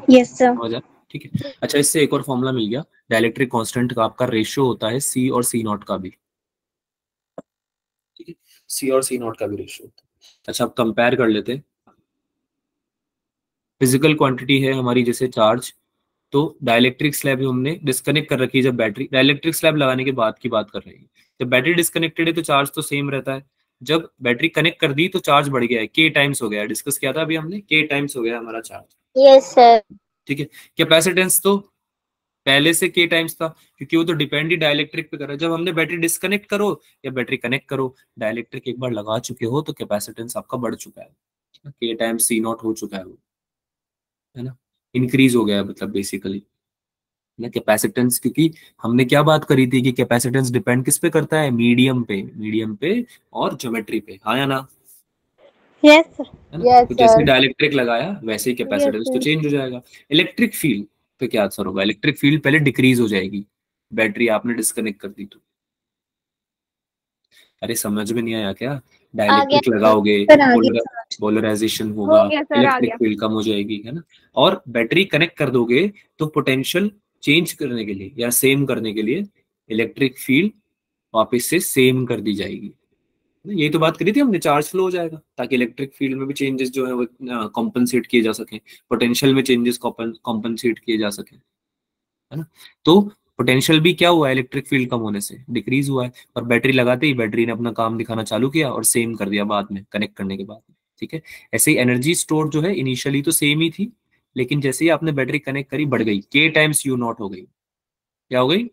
Yes, sir.
समझ आया? ठीक है। अच्छा, इससे एक और फॉर्मूला मिल गया, डाइलेक्ट्रिक कांस्टेंट का आपका रेशियो होता है सी और सी नॉट का भी। ठीक है, सी और सी नॉट का भी रेशियो होता है। अच्छा, अब कंपेयर कर लेते हैं। फिजिकल क्वांटिटी है हमारी जैसे चार्ज, तो डाइलेक्ट्रिक स्लैब हमने डिस्कनेक्ट कर रखी है। जब बैटरी, डाइलेक्ट्रिक स्लैब लगाने के बाद की बात कर रहे हैं, जब बैटरी डिस्कनेक्टेड है तो चार्ज तो सेम रहता है। जब बैटरी कनेक्ट कर दी तो चार्ज बढ़ गया है, के टाइम्स हो गया है। डिस्कस किया था अभी हमने, के टाइम्स हो गया हमारा चार्ज।
Yes, sir.
ठीक है। कैपेसिटेंस तो पहले से के टाइम्स था, क्योंकि वो तो डिपेंड ही डाइलेक्ट्रिक पे कर रहा है। जब हमने बैटरी डिस्कनेक्ट करो या बैटरी कनेक्ट करो, डाइलेक्ट्रिक एक बार लगा चुके हो तो कैपेसिटेंस आपका बढ़ चुका है, के टाइम्स सी नॉट हो चुका है वो, है ना? इंक्रीज हो गया है मतलब बेसिकली ना कैपेसिटेंस। क्योंकि हमने क्या बात करी थी कि कैपेसिटेंस डिपेंड किस पे करता है? मीडियम पे, मीडियम पे और ज्योमेट्री पे, हाँ या ना?
Yes, sir.
है ना?
Yes,
तो जैसे
sir.
डाइलेक्ट्रिक लगाया वैसे ही कैपेसिटेंस
Yes,
तो
sir.
चेंज हो जाएगा। इलेक्ट्रिक फील्ड पे क्या असर होगा? इलेक्ट्रिक फील्ड पहले डिक्रीज हो जाएगी, बैटरी आपने डिस्कनेक्ट कर दी तो। अरे समझ में नहीं आया क्या?
आ गया
डाइलेक्ट्रिक लगाओगे,
Sir, आगे sir.
पोलराइजेशन
हो
होगा,
गया सर, आ
इलेक्ट्रिक
गया।
फील्ड कम हो जाएगी, है ना? और बैटरी कनेक्ट कर दोगे तो पोटेंशियल चेंज करने के लिए या सेम करने के लिए इलेक्ट्रिक फील्ड वापस से सेम कर दी जाएगी। यही तो बात करी थी हमने, चार्ज फ्लो हो जाएगा ताकि इलेक्ट्रिक फील्ड में भी चेंजेस जो है वो कॉम्पनसेट किए जा सके, पोटेंशियल में चेंजेस कॉम्पनसेट किए जा सके, है ना? तो पोटेंशियल भी क्या हुआ? इलेक्ट्रिक फील्ड कम होने से डिक्रीज हुआ है। और बैटरी लगाते ही बैटरी ने अपना काम दिखाना चालू किया और सेम कर दिया बाद में, कनेक्ट करने के बाद। ठीक है। ऐसे ही एनर्जी स्टोर जो है इनिशियली तो सेम ही थी, लेकिन जैसे ही आपने बैटरी कनेक्ट करी बढ़ गई, के टाइम्स यू नॉट हो गई। क्या हो गई?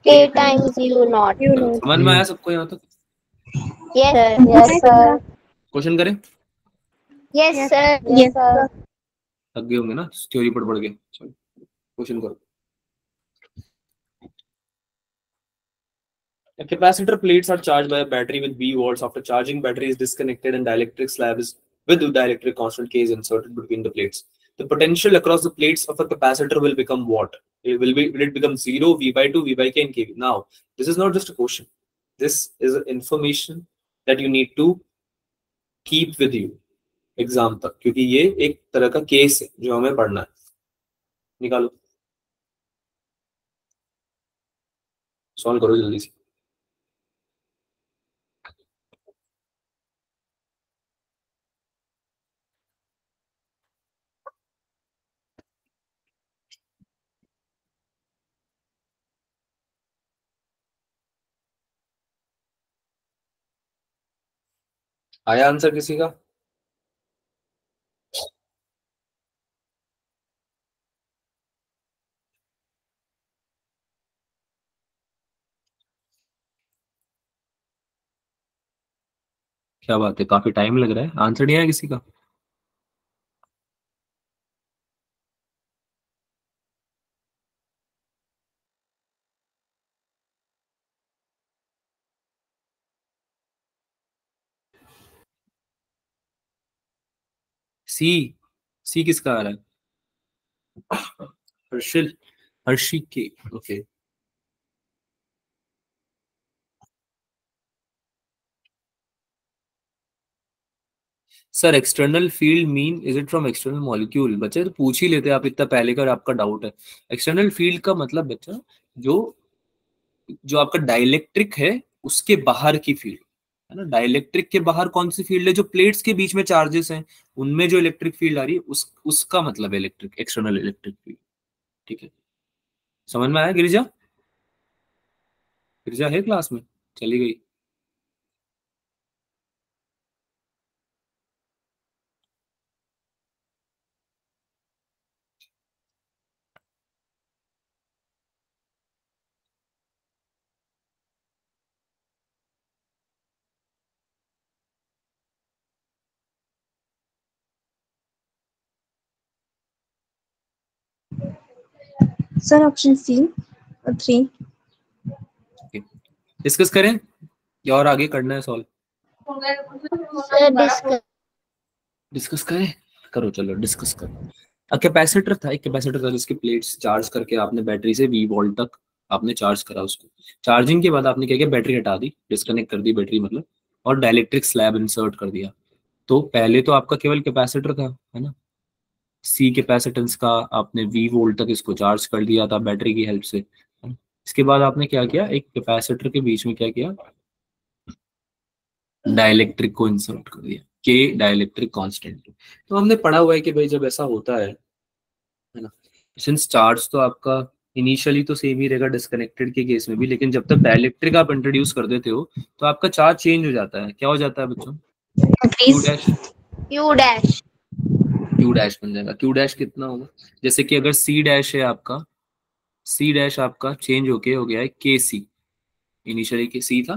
K times U naught.
You know.
समझ में आया सबको यहाँ तक?
Yes, sir. Yes, sir.
Question करें?
Yes, sir.
Yes, sir.
थक गए होंगे ना थ्योरी पढ़ के। चलो क्वेश्चन करो। A capacitor plates are charged by a battery with V volts. After charging, battery is disconnected and dielectric slab is with the dielectric constant K is inserted between the plates. The potential across the plates of a capacitor will become what? Will it become 0, V by 2, V by K and K? Now, this is not just a question. This is information that you need to keep with you exam तक, क्योंकि ये एक तरह का case है जो हमें पढ़ना है। निकालो, सॉल्व करो जल्दी से। आया आंसर किसी का? क्या बात है, काफी टाइम लग रहा है, आंसर नहीं आया किसी का? सी, सी किसका आ रहा है? हर्षिल, हर्षी के, okay. Sir external field mean is it from external molecule? बच्चे तो पूछ ही लेते हैं आप, इतना पहले का आपका डाउट है। एक्सटर्नल फील्ड का मतलब बच्चा जो जो आपका डाइलेक्ट्रिक है उसके बाहर की फील्ड है ना। डाइलेक्ट्रिक के बाहर कौन सी फील्ड है? जो प्लेट्स के बीच में चार्जेस हैं उनमें जो इलेक्ट्रिक फील्ड आ रही है उसका मतलब इलेक्ट्रिक, एक्सटर्नल इलेक्ट्रिक फील्ड। ठीक है, समझ में आया? गिरिजा, गिरिजा है क्लास में? चली गई।
Sir, option C, 3.
डिस्कस करें या और आगे करना है सॉल्व?
डिस्कस।
डिस्कस करें, करो, चलो डिस्कस करो। कैपेसिटर था, एक कैपेसिटर था जिसकी प्लेट्स चार्ज करके आपने बैटरी से V वोल्ट तक आपने चार्ज करा उसको। चार्जिंग के बाद आपने क्या किया? बैटरी हटा दी, डिस्कनेक्ट कर दी बैटरी मतलब, और डाइलेक्ट्रिक स्लैब इंसर्ट कर दिया। तो पहले तो आपका केवल कैपेसिटर था, है ना। सी कैपेसिटेंस का आपने V वोल्ट तक इसको चार्ज कर दिया था बैटरी की हेल्प से, है ना? इसके बाद आपने क्या किया? एक कैपेसिटर के बीच में क्या किया? डाइलेक्ट्रिक को इंसर्ट कर दिया, के डाइलेक्ट्रिक कांस्टेंट। तो हमने पढ़ा हुआ है कि भाई जब ऐसा होता है ना, सिंस चार्ज तो आपका इनिशियली तो सेम ही रहेगा डिस्कनेक्टेड के केस में भी, लेकिन जब तक डाइलेक्ट्रिक आप इंट्रोड्यूस कर देते हो तो आपका चार्ज चेंज हो जाता है। क्या हो जाता है बच्चों? Q
Please.
Dash,
Q dash.
Q dash बन जाएगा। क्यू डैश कितना होगा? जैसे कि अगर सी डैश है आपका, सी डैश आपका चेंज होके हो गया है के सी, इनिशियली के सी था,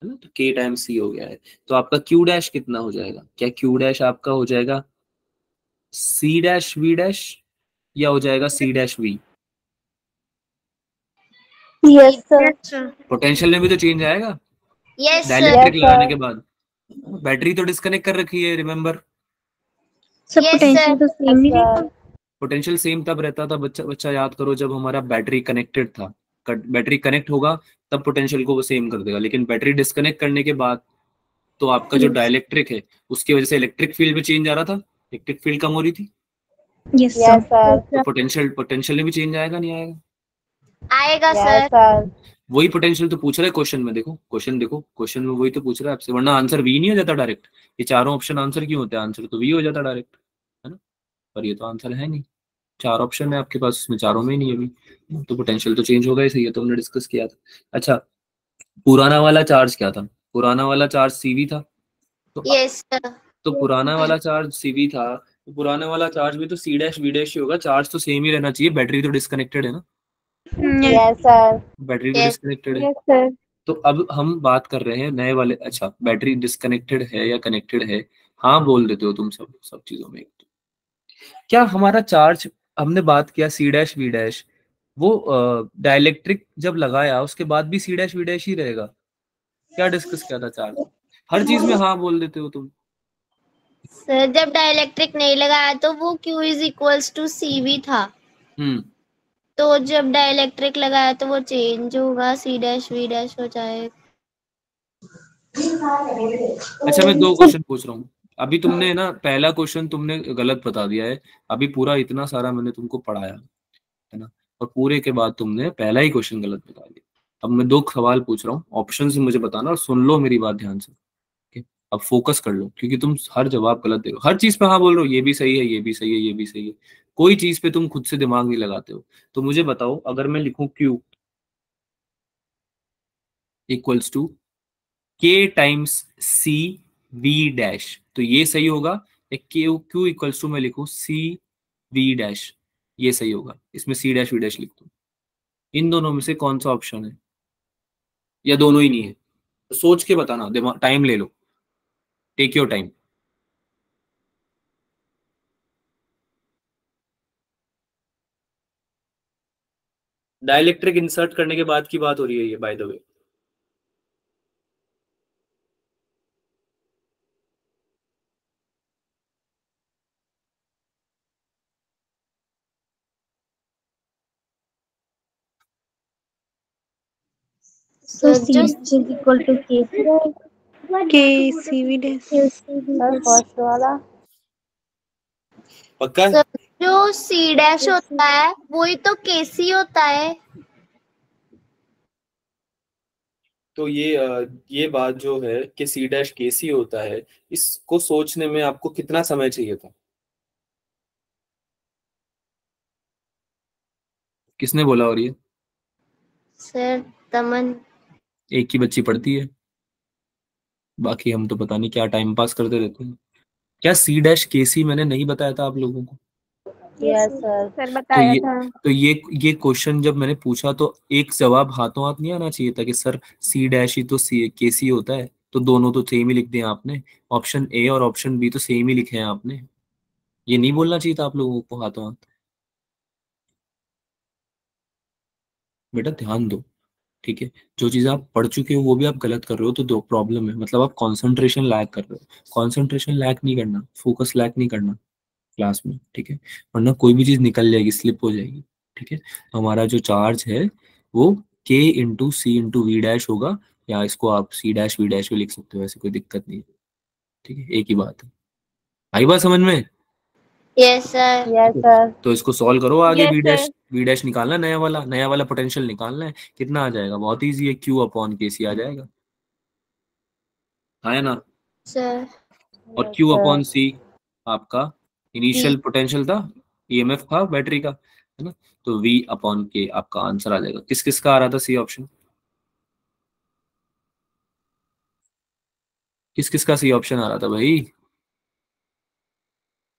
है ना, तो के टाइम सी हो गया है। तो आपका क्यू डैश कितना हो जाएगा? क्या क्यू डैश आपका हो जाएगा सी डैश वी डैश, या हो जाएगा C dash V?
Yes, sir.
Potential में भी तो चेंज आएगा
यस सर।
डाइलेक्ट्रिक लगाने के बाद। बैटरी तो डिस्कनेक्ट कर रखी है, remember.
Sir,
Yes,
potential
sir.
तो same ही रहेगा।
पोटेंशियल सेम तब रहता था बच्चा, बच्चा याद करो, जब हमारा बैटरी कनेक्टेड था। बैटरी कनेक्ट होगा तब पोटेंशियल को वो सेम कर देगा, लेकिन बैटरी डिस्कनेक्ट करने के बाद तो आपका जो डाइलेक्ट्रिक है उसकी वजह से इलेक्ट्रिक फील्ड में चेंज आ रहा था, इलेक्ट्रिक फील्ड कम हो रही थी।
Yes, sir.
तो पोटेंशियल, पोटेंशियल में भी चेंज आएगा नहीं आएगा?
आएगा सर।
वही पोटेंशियल तो पूछ रहा है क्वेश्चन में, देखो क्वेश्चन, देखो क्वेश्चन में वही तो पूछ रहा है आपसे, वरना आंसर वी नहीं हो जाता डायरेक्ट। ये चारों ऑप्शन आंसर क्यों होते हैं? आंसर तो वी हो जाता डायरेक्ट, है ना। पर ये तो आंसर है नहीं, चार ऑप्शन है आपके पास, उसमें चारों में ही नहीं है अभी, तो पोटेंशियल तो चेंज होगा ही सही है, तो हमने डिस्कस किया था। अच्छा, पुराना वाला चार्ज क्या था? पुराना वाला चार्ज सीवी था। तो
यस सर।
तो पुराना वाला चार्ज सीवी था, तो पुराना वाला चार्ज भी तो सी डैश वी डैश ही होगा। चार्ज तो सेम ही रहना चाहिए, बैटरी तो डिस्कनेक्टेड है ना,
Yes.
बैटरी तो
Yes.
डिस्कनेक्टेड है।
Yes, sir.
तो अब हम बात कर रहे हैं नए वाले। अच्छा, बैटरी डिस्कनेक्टेड है या कनेक्टेड है? हाँ बोल देते हो तुम सब सब चीजों में। क्या हमारा चार्ज, हमने बात किया सी डैश वी डैश, वो डाइलेक्ट्रिक जब लगाया उसके बाद भी सी डैश वी डैश ही रहेगा? क्या डिस्कस किया था चार्ज? हर चीज में हाँ बोल देते हो तुम।
सर जब डाइलेक्ट्रिक नहीं लगाया तो वो Q is equals to CV था।
हम्म,
तो जब डाइलेक्ट्रिक लगाया तो वो चेंज होगा, C डैश V डैश हो जाएगा।
अच्छा मैं दो क्वेश्चन पूछ रहा हूँ। अभी तुमने ना पहला क्वेश्चन तुमने गलत बता दिया है। अभी पूरा इतना सारा मैंने तुमको पढ़ाया, है ना, और पूरे के बाद तुमने पहला ही क्वेश्चन गलत बता दिया। अब मैं दो सवाल पूछ रहा हूँ, ऑप्शन से मुझे बताना, और सुन लो मेरी बात ध्यान से। ठीक? अब फोकस कर लो, क्योंकि तुम हर जवाब गलत दे रहे हो, हर चीज पे हाँ बोल रहे हो, ये भी सही है, ये भी सही है, ये भी सही है, कोई चीज पे तुम खुद से दिमाग नहीं लगाते हो। तो मुझे बताओ, अगर मैं लिखूं Q equals to K times C V dash, तो ये सही होगा? या Q इक्वल्स टू मैं लिखूं सी वी डैश, ये सही होगा? इसमें सी डैश वी डैश लिख दो। इन दोनों में से कौन सा ऑप्शन है? या दोनों ही नहीं है? तो सोच के बताना, दिमाग टाइम ले लो, take your time. Dielectric insert करने के बाद की बात हो रही है ये, by the way.
So
Sir,
C
just
dash is equal to K. K CV dash.
Sir first वाला
पक्का?
सर जो सी डैश होता है वही तो केसी होता है।
तो ये बात जो है कि सी डैश के सी होता है, इसको सोचने में आपको कितना समय चाहिए था? किसने बोला? और ये
सर तमन।
एक ही बच्ची पढ़ती है, बाकी हम तो पता नहीं क्या टाइम पास करते रहते हैं। क्या सी डैश के सी मैंने नहीं बताया था आप लोगों को?
यस सर
सर
तो
बताया
ये
था।
तो ये क्वेश्चन जब मैंने पूछा तो एक जवाब हाथों हाथ नहीं आना चाहिए था कि सर सी डैश ही तो सी के सी होता है, तो दोनों तो सेम ही लिख दिए आपने। ऑप्शन ए और ऑप्शन बी तो सेम ही लिखे हैं आपने। ये नहीं बोलना चाहिए था आप लोगों को हाथों हाथ। बेटा ध्यान दो, ठीक है? जो चीज आप पढ़ चुके हो वो भी आप गलत कर रहे हो, तो दो प्रॉब्लम है। मतलब आप कंसंट्रेशन लैक कर रहे हो। कंसंट्रेशन लैक नहीं करना, फोकस लैक नहीं करना क्लास में, ठीक है? वरना कोई भी चीज निकल जाएगी, स्लिप हो जाएगी, ठीक है? तो हमारा जो चार्ज है वो K into C into V dash होगा, या इसको आप सी डैश वी डैश भी लिख सकते हो, ऐसे कोई दिक्कत नहीं है, ठीक है? एक ही बात है। आई बात समझ में?
Yes sir.
यस सर
तो इसको सॉल्व करो आगे।
Yes, sir.
वी डैश निकालना है, नया वाला पोटेंशियल निकालना है। कितना आ जाएगा? बहुत इजी है, क्यू अपॉन के सी आ जाएगा, है ना? और
यस
क्यू
सर
अपॉन सी आपका इनिशियल पोटेंशियल था, ईएमएफ था बैटरी का, है ना? तो वी अपॉन के आपका आंसर आ जाएगा। किस किस का आ रहा था सी ऑप्शन? किस किस का सी ऑप्शन आ रहा था भाई?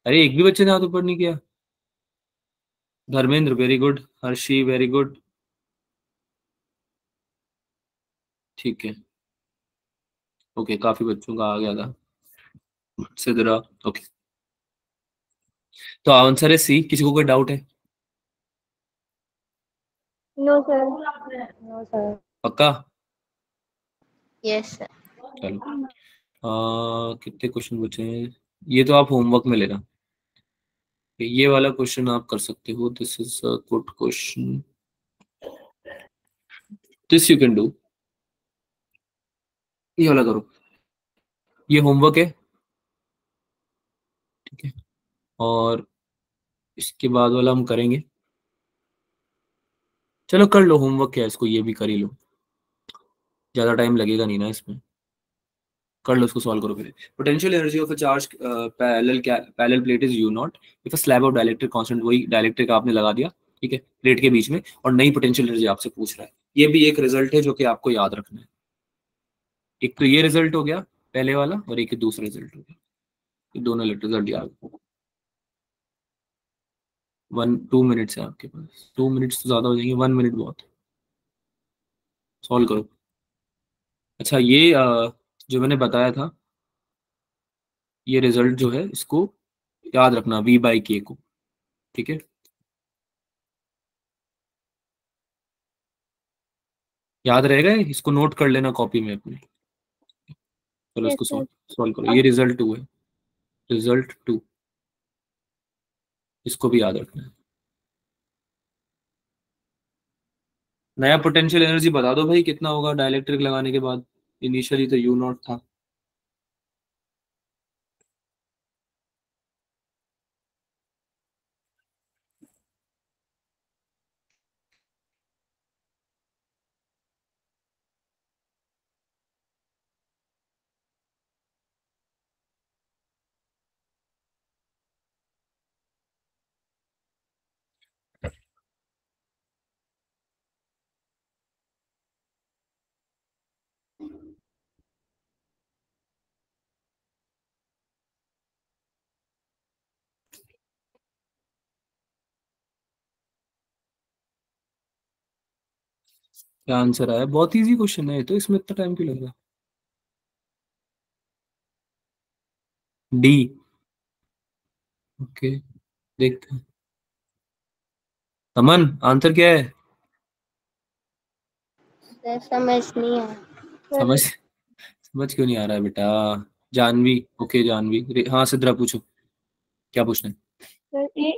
अरे एक भी बच्चे ने हाथ ऊपर नहीं किया। Dharmendra very good, Harshi very good, ठीक है, ओके, काफी बच्चों का आ गया था। सिद्रा, ओके, तो आंसर है सी। किसी को कोई डाउट है?
No, sir.
नो सर
पक्का?
Yes sir.
चलो, कितने क्वेश्चन बचे हैं? ये तो आप होमवर्क में लेना, ये वाला क्वेश्चन आप कर सकते हो। This is a good question, this you can do. ये वाला करो, ये होमवर्क है, ठीक है? और इसके बाद वाला हम करेंगे। चलो कर लो होमवर्क, क्या है, इसको ये भी कर ही लो, ज्यादा टाइम लगेगा नहीं ना इसमें। कर लो, इसको सॉल्व करो पहले। Potential energy of a charge parallel plate is you not if a slab of dielectric constant, वही डाइलेक्ट्रिक आपने लगा दिया, ठीक है, प्लेट के बीच में, और नई पोटेंशियल एनर्जी आपसे पूछ रहा है। ये भी एक रिजल्ट है जो कि आपको याद रखना है। एक तो ये रिजल्ट हो गया पहले वाला, और एक दूसरा रिजल्ट हो गया। ये दोनों रिजल्ट याद रखो। 2 मिनट्स है आपके पास। 2 मिनट्स तो ज्यादा हो जाएंगे, 1 मिनट बहुत है। सॉल्व करो। अच्छा, ये जो मैंने बताया था, ये रिजल्ट जो है इसको याद रखना, वी बाई के को, ठीक है? याद रहेगा ये? इसको नोट कर लेना कॉपी में अपने। चलो
Yes,
इसको
sir.
सॉल्व सॉल्व करो। ये रिजल्ट 2 है, रिजल्ट 2, इसको भी याद रखना है। नया पोटेंशियल एनर्जी बता दो भाई, कितना होगा डाइलेक्ट्रिक लगाने के बाद? इनिशियली तो यू नॉट था। क्या आंसर आया? बहुत इजी क्वेश्चन है ये तो, इसमें इतना टाइम क्यों लग रहा है? डी, ओके, देखते हैं। अमन, आंसर क्या है?
सर समझ नहीं है।
समझ समझ क्यों नहीं आ रहा है बेटा? जानवी, ओके जानवी, हाँ सिद्रा पूछो, क्या पूछना है?
Sir, A.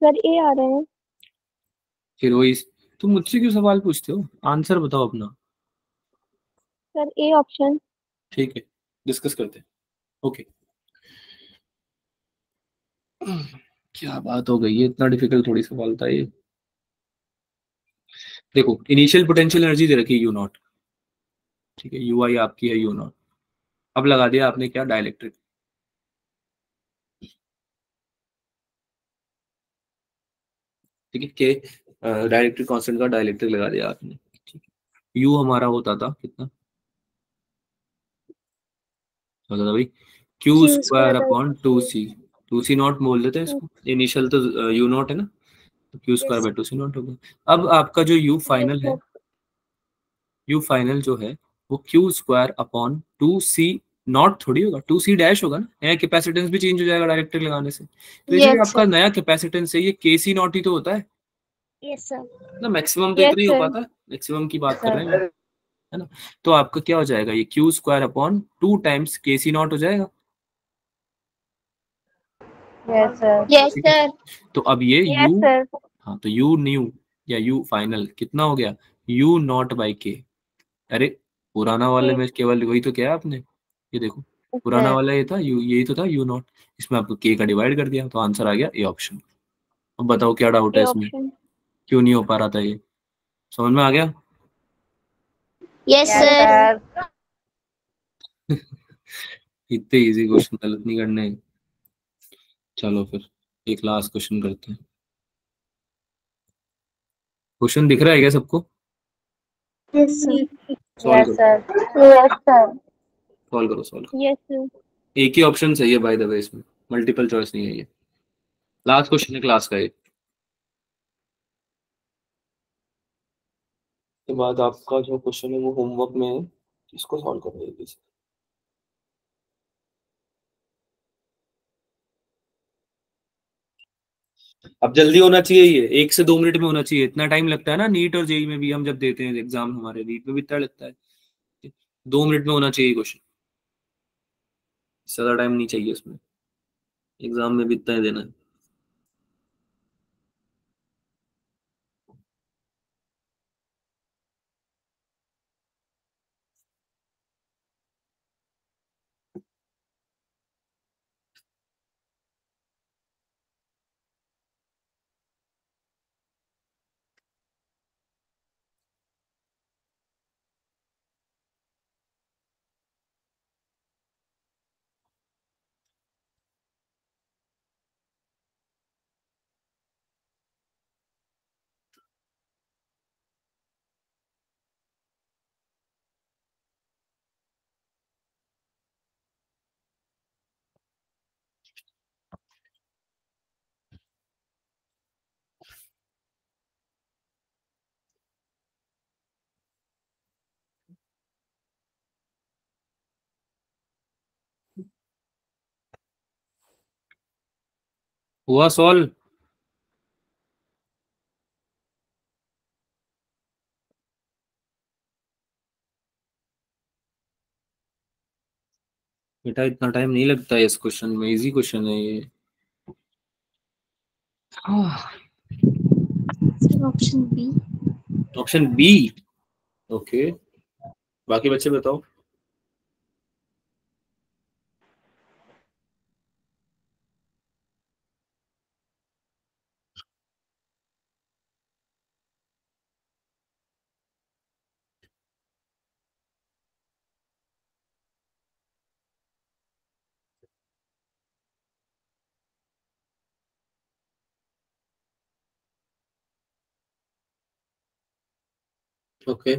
Sir, A आ रहे हैं.
फिर वही, तुम मुझसे क्यों सवाल पूछते हो? आंसर बताओ अपना।
Sir A option.
ठीक है, डिस्कस करते हैं। ओके, क्या बात हो गई है, इतना डिफिकल्ट थोड़ी सवाल था ये। देखो, इनिशियल पोटेंशियल एनर्जी दे रखी है यू नॉट, ठीक है, यू आई आपकी है यू नॉट। अब लगा दिया आपने क्या, डाइलेक्ट्रिक, ठीक है, के डाइलेक्ट्रिक कांस्टेंट का डाइलेक्ट्रिक लगा दिया आपने, ठीक है। यू हमारा होता था कितना, होता था भाई Q
Q
square
square by
upon two C, two C naught बोल देते हैं इसको, इनिशियल तो यू नॉट है ना, तो Q square
yes
by two C naught होगा। अब आपका जो यू
yes
फाइनल है,
sir
यू फाइनल जो है वो Q square upon two C naught थोड़ी होगा, टू सी डैश होगा ना, यहाँ कैपेसिटेंस भी चेंज हो जाएगा डायरेक्टली लगाने से, तो ये जो
Yes,
आपका
sir.
नया कैपेसिटेंस है ये के सी नॉट ही तो होता है
yes sir
ना, मैक्सिमम तो
yes
इतना ही हो
sir
पाता है, मैक्सिमम की बात कर
sir
रहे हैं, है ना। तो आपका क्या हो जाएगा, ये Q square upon two times के सी नॉट हो जाएगा,
yes sir
Yes,
ठीक है।
sir.
तो अब ये
yes
यू,
sir
हाँ तो यू न्यू या यू फाइनल कितना हो गया, यू नॉट बाई के। अरे पुराना वाले में केवल वही तो किया आपने, ये देखो पुराना वाला ये था यू, यही तो था यू नॉट, इसमें आपको के का डिवाइड कर दिया तो आंसर आ गया ए ऑप्शन। अब बताओ क्या डाउट है
A
इसमें,
option
क्यों नहीं हो पा रहा था ये, समझ में आ गया।
Yes,
yes
sir.
sir
इतने इजी क्वेश्चन गलत नहीं करने। चलो फिर एक लास्ट क्वेश्चन करते हैं। क्वेश्चन दिख रहा है क्या सबको,
Yes, sir.
सॉल्व
yes
करो,
sir
Yes, sir.
सॉल्व करो, सॉल्व करो।
yes sir
एक ही ऑप्शन सही है बाय द वे, इसमें मल्टीपल चॉइस नहीं है ये, लास्ट क्वेश्चन है क्लास का ये। के बाद आपका जो क्वेश्चन है वो होमवर्क में है, इसको सॉल्व करना है प्लीज। अब जल्दी होना चाहिए, ये 1 से 2 मिनट में होना चाहिए, इतना टाइम लगता है ना नीट और जेई में भी, हम जब देते हैं एग्जाम, हमारे नीट में भी इतना लगता है, 2 मिनट में होना चाहिए क्वेश्चन, ज्यादा टाइम नहीं चाहिए इसमें, एग्जाम में भी इतना ही देना है। हुआ सॉल्व, बेटा इतना टाइम नहीं लगता है इस क्वेश्चन में, इजी क्वेश्चन है ये।
Option B.
Option B, okay, बाकी बच्चे बताओ। ओके,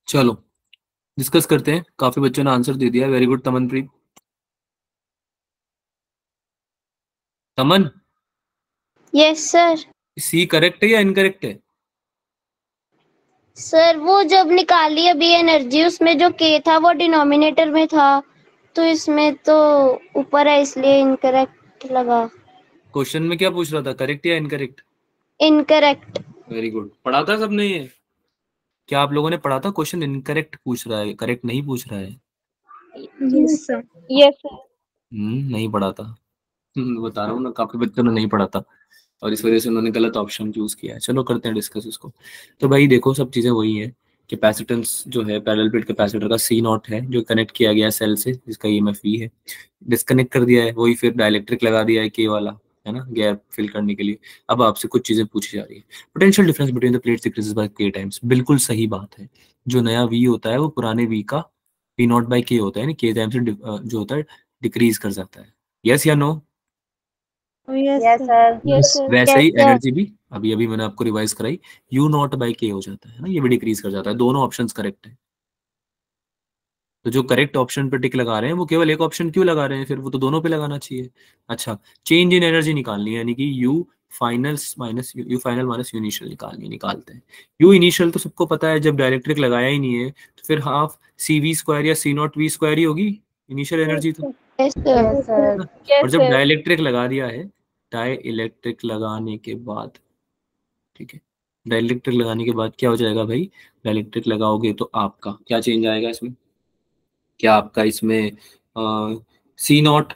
चलो डिस्कस करते हैं, काफी बच्चों ने आंसर दे दिया, वेरी गुड तमनप्रीत। तमन,
Yes, sir.
सी करेक्ट है या इनकरेक्ट है,
सर वो जब निकाली अभी एनर्जी, उसमें जो के था वो डिनोमिनेटर में था, तो इसमें तो ऊपर है, इसलिए इनकरेक्ट लगा।
क्वेश्चन में क्या पूछ रहा था, करेक्ट या इनकरेक्ट?
इनकरेक्ट।
Very good. पढ़ा था सबने ये? क्या आप लोगों ने पढ़ा था? क्वेश्चन इनकरेक्ट पूछ रहा है, करेक्ट नहीं पूछ रहा है।
Yes, sir.
Yes, sir.
नहीं पढ़ा था। बता रहा हूँ ना, काफी बच्चों ने नहीं पढ़ा था और इस वजह से उन्होंने गलत ऑप्शन चूज किया है। चलो करते हैं डिस्कस इसको। तो भाई देखो, सब चीजें वही है। कैपेसिटेंस जो है पैरेलल प्लेट कैपेसिटर का सी नॉट है, जो कनेक्ट किया गया है सेल से, जिसका ईएमएफ ई है। डिस्कनेक्ट कर दिया है, वही फिर डाइलेक्ट्रिक लगा दिया है के वाला, है ना, गैप फिल करने के लिए। अब आपसे कुछ चीजें पूछी जा रही है। Potential difference between the plates decreases by के टाइम्स। बिल्कुल सही बात है। जो नया वी होता है वो पुराने वी का पी नॉट बाई के होता है, के टाइम से जो होता है डिक्रीज कर जाता है। यस या no?
Oh, yes,
Yes,
sir.
sir.
Yes.
वैसे
Yes,
ही
sir.
एनर्जी भी अभी अभी मैंने आपको रिवाइज कराई, यू नॉट बाई के हो जाता है ना, ये भी डिक्रीज कर जाता है। दोनों ऑप्शंस करेक्ट है। तो जो करेक्ट ऑप्शन पे टिक लगा रहे हैं वो केवल एक ऑप्शन क्यों लगा रहे हैं, फिर वो तो दोनों पे लगाना चाहिए। अच्छा, चेंज इन एनर्जी निकालनी है, यानी कि you final minus you final minus you initial निकालते हैं। यू इनिशियल तो सबको पता है, जब डायरेक्ट्रिक लगाया ही नहीं है तो फिर हाफ सी वी स्क्वायर या सी नॉट वी स्क्वायर ही होगी इनिशियल एनर्जी तो,
Yes, sir.
Yes, sir.
है ना? और जब डाइलेक्ट्रिक लगा दिया है, डाई इलेक्ट्रिक लगाने के बाद, ठीक है, डाइलेक्ट्रिक लगाने के बाद क्या हो जाएगा भाई? डाइलेक्ट्रिक लगाओगे तो आपका क्या चेंज आएगा इसमें? क्या आपका इसमें सी नॉट,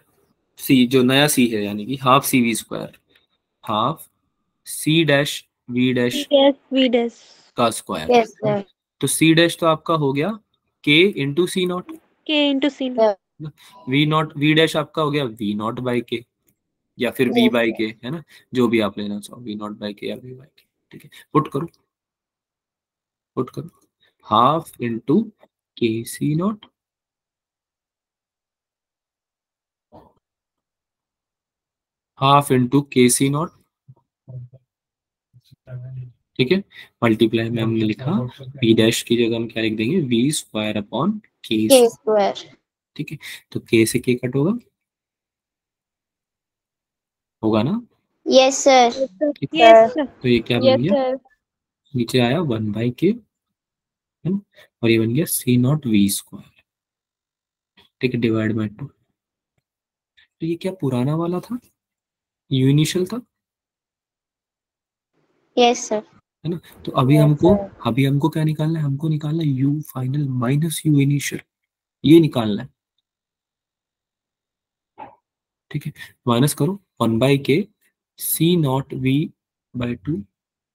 सी जो नया सी है, यानी कि half C V square, half C dash V dash
Yes, we does.
का स्क्वायर।
Yes, sir.
तो सी डैश तो आपका हो गया K into C naught,
K into C.
Yeah.
V naught V dash आपका हो गया वी नॉट बाई के, या फिर वी
Yes,
बाई
sir.
के, है ना, जो भी आप लेना चाहो, वी नॉट बाई के या वी बाई के। ठीक है, पुट करो हाफ इंटू के सी नॉट, हाफ इंटू के सी नॉट, ठीक है, मल्टीप्लाई में हमने लिखा वी डैश की जगह हम क्या लिख देंगे, वी स्क्वायर अपॉन के।
K square.
ठीक है, तो के से के कट होगा, होगा ना?
Yes, sir.
ठीक है,
Yes, sir.
तो ये क्या बन गया, नीचे आया 1 बाई के, है ना, और ये बन गया सी नॉट वी स्क्वायर, ठीक है, डिवाइड बाय 2। तो ये क्या पुराना वाला था, यू इनिशियल था,
Yes, sir.
है ना? तो अभी
Yes,
हमको
sir.
अभी हमको क्या निकालना है, हमको निकालना है you final minus you initial, ये निकालना है। ठीक है, माइनस करो 1 by K C naught V by 2,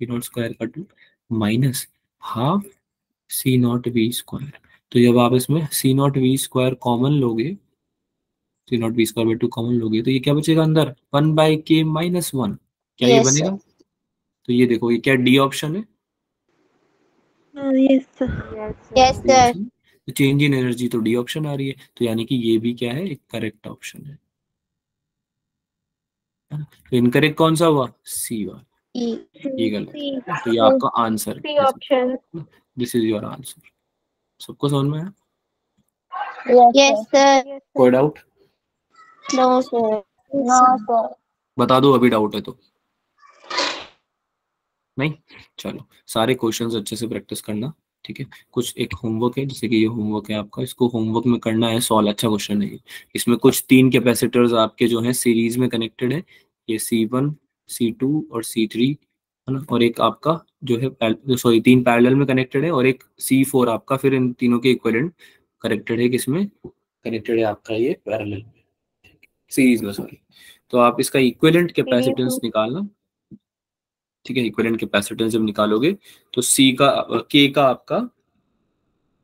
V naught square का 2 minus half C naught V square. तो जब आप इसमें C naught V square common लोगे, C naught V square by 2 common लोगे, तो ये क्या बचेगा अंदर, 1 बाई के -1। क्या ये
Yes, sir.
बनेगा? तो ये देखो, ये क्या डी ऑप्शन है?
Yes, sir.
Yes, sir.
Yes,
D
sir.
Option. तो चेंज इन एनर्जी तो डी ऑप्शन आ रही है, तो यानी कि ये भी क्या है, एक करेक्ट ऑप्शन है। तो इनकरेक्ट कौन सा हुआ, सी वाला,
E.
ये गलत
C.
है। तो ये आपका आंसर
C
है,
option.
This is your answer. सबको समझ में आया?
Yes, sir.
Yes,
कोई
sir.
Doubt?
No, sir.
No, sir.
बता दो अभी डाउट है तो। नहीं, चलो सारे क्वेश्चंस अच्छे से प्रैक्टिस करना, ठीक है। कुछ एक होमवर्क है, जैसे कि ये होमवर्क है आपका, इसको होमवर्क में करना है सॉल्व। अच्छा क्वेश्चन है ये। इसमें कुछ 3 कैपेसिटर्स आपके जो हैं सीरीज में कनेक्टेड है, ये C1 C2 और C3, है ना, और एक आपका जो है सॉरी 3 पैरेलल में कनेक्टेड है और एक C4 आपका, फिर इन तीनों के इक्विवेलेंट कनेक्टेड है, किसमें कनेक्टेड है आपका, ये पैरेलल सीरीज में, सॉरी। तो आप इसका इक्विवेलेंट कैपेसिटेंस निकालना, ठीक है। इक्विवेलेंट कैपेसिटेंस जब निकालोगे तो सी का के का आपका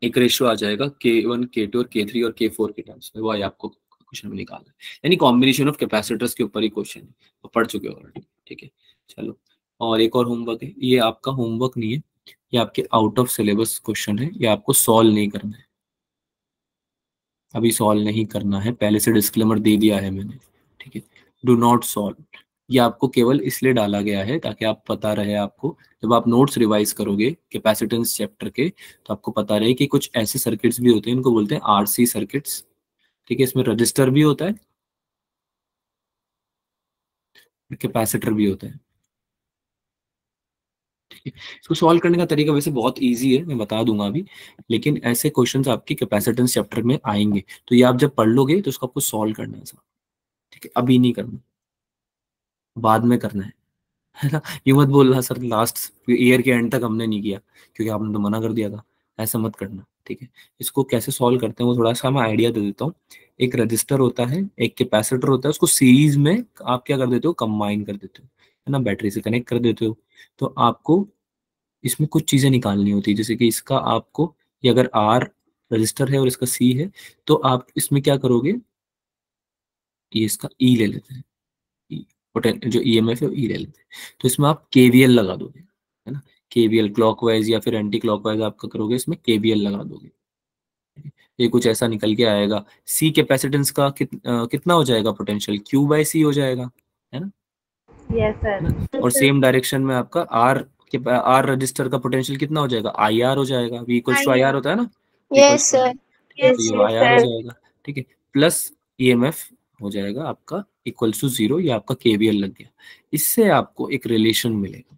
एक रेशियो आ जाएगा, K1 K2 और K3 और K4 के टर्म्स में, वो है आपको क्वेश्चन में निकालना है। यानी कॉम्बिनेशन ऑफ कैपेसिटर्स के ऊपर ही क्वेश्चन है, वो पढ़ चुके हो ऑलरेडी, ठीक है। चलो, और एक और होमवर्क है, ये आपका होमवर्क नहीं है, ये आपके आउट ऑफ सिलेबस क्वेश्चन है, ये आपको सॉल्व नहीं करना है, अभी सॉल्व नहीं करना है, पहले से डिस्क्लेमर दे दिया है मैंने, ठीक है। डू नॉट सॉल्व, ये आपको केवल इसलिए डाला गया है ताकि आप पता रहे आपको, जब आप नोट्स रिवाइज करोगे कैपेसिटेंस चैप्टर के, तो आपको पता रहे कि कुछ ऐसे सर्किट्स भी होते हैं, इनको बोलते हैं आरसी सर्किट्स, ठीक है। इसमें रजिस्टर भी होता है, कैपेसिटर भी होता है, ठीक है, इसको सॉल्व करने का तरीका वैसे बहुत इजी है, मैं बता दूंगा अभी, लेकिन ऐसे क्वेश्चंस आपके कैपेसिटेंस चैप्टर में आएंगे, तो ये आप जब पढ़ लोगे तो उसको आपको सॉल्व करना है सर, ठीक है, अभी नहीं करना, बाद में करना है ना। ये मत बोल रहा सर लास्ट ईयर के एंड तक हमने नहीं किया, क्योंकि आपने तो मना कर दिया था, ऐसा मत करना, ठीक है। इसको कैसे सॉल्व करते हैं वो थोड़ा सा मैं आइडिया दे देता हूँ। एक रजिस्टर होता है, एक कैपेसिटर होता है, उसको सीरीज में आप क्या कर देते हो, कंबाइन कर देते हो, है ना, बैटरी से कनेक्ट कर देते हो। तो आपको इसमें कुछ चीजें निकालनी होती है, जैसे कि इसका आपको, ये अगर आर रजिस्टर है और इसका सी है, तो आप इसमें क्या करोगे, ये इसका ई ले लेते हैं, जो ईएमएफ है वो ई ले लेते हैं, तो इसमें आप केवीएल लगा दोगे, है ना, केवीएल क्लॉकवाइज या फिर एंटी क्लॉकवाइज आपका करोगे, इसमें केवीएल लगा दोगे, ये कुछ ऐसा निकल के आएगा। सी कैपेसिटेंस का कितना हो जाएगा पोटेंशियल, क्यू बाय सी हो जाएगा, है ना,
Yes, sir.
है ना। और सेम डायरेक्शन में आपका आर रजिस्टर का पोटेंशियल कितना हो जाएगा, आई आर हो जाएगा, V equals to I R होता है ना,
Yes, sir.
तो ये आई आर हो जाएगा, ठीक है, प्लस ईएमएफ हो जाएगा आपका इक्वल्स टू 0, ये आपका केवीएल लग गया। इससे आपको एक रिलेशन मिलेगा,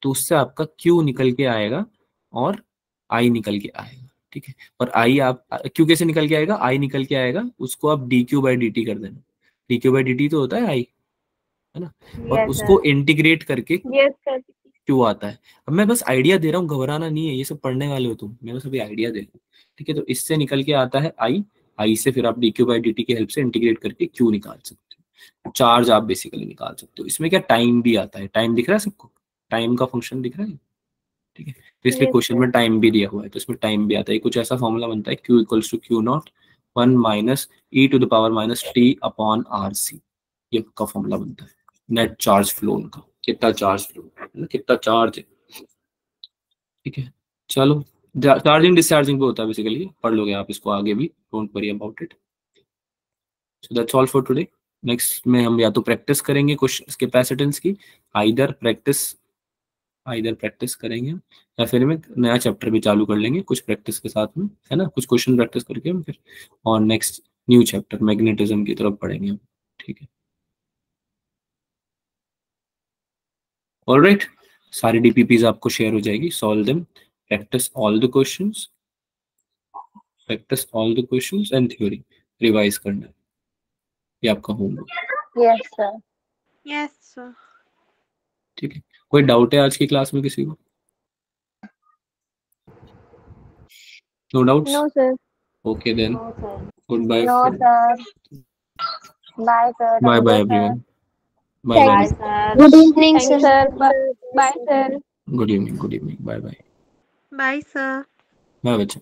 तो उससे आपका क्यू निकल के आएगा और आई निकल के आएगा, ठीक है। और आई आप क्यू कैसे निकल के आएगा, आई निकल के आएगा, उसको आप D Q by D T कर देना, D Q by D T तो होता है आई, है ना, और
Yes,
उसको इंटीग्रेट करके
Yes, sir.
क्यों आता है। अब मैं बस आइडिया दे रहा हूँ, घबराना नहीं है, ये सब पढ़ने वाले हो तुम, मैं बस अभी आइडिया दे रहा हूँ, ठीक है। तो इससे निकल के आता है आई, आई से फिर आप D Q by D T की हेल्प से इंटीग्रेट करके क्यू निकाल सकते हो, चार्ज आप बेसिकली निकाल सकते हो। इसमें क्या टाइम भी आता है, टाइम दिख रहा है सबको, टाइम का फंक्शन दिख रहा है, ठीक है, तो इसलिए
Yes,
क्वेश्चन में टाइम भी दिया हुआ है, तो इसमें टाइम भी आता है। कुछ ऐसा फॉर्मूला बनता है, Q equals to Q naught 1 minus E to the power minus T upon R C, ये का फॉर्मूला बनता है नेट चार्ज फ्लो उनका, कितना चार्ज फ्लो है ना, कितना चार्ज है, ठीक है। चलो चार्जिंग डिस्चार्जिंग पे होता है बेसिकली, पढ़ लोगे आप इसको आगे भी, don't worry about it. So that's all for today. Next में हम या तो प्रैक्टिस करेंगे कुछ कैपेसिटेंस की, आइदर प्रैक्टिस करेंगे या फिर में नया चैप्टर भी चालू कर लेंगे कुछ प्रैक्टिस के साथ में, है ना, कुछ क्वेश्चन प्रैक्टिस करके हम फिर और नेक्स्ट न्यू चैप्टर मैग्नेटिज्म की तरफ पढ़ेंगे हम, ठीक है। ऑलराइट, सारी डीपीपीज आपको शेयर हो जाएगी, solve them, practice all the questions, and theory revise करना है, ये आपका homework,
Yes, sir.
Yes, sir.
ठीक है। कोई डाउट है आज की क्लास में किसी को, no doubts,
No, sir.
Okay then,
No, sir.
Good bye,
No, sir. Bye, sir.
Bye bye
Thank you, sir.
Everyone, bye
Bye,
bye,
sir.
Good evening,
Thank you,
sir.
sir. Bye, sir.
Good evening, bye bye,
Bye, sir.
Bye बच्चा।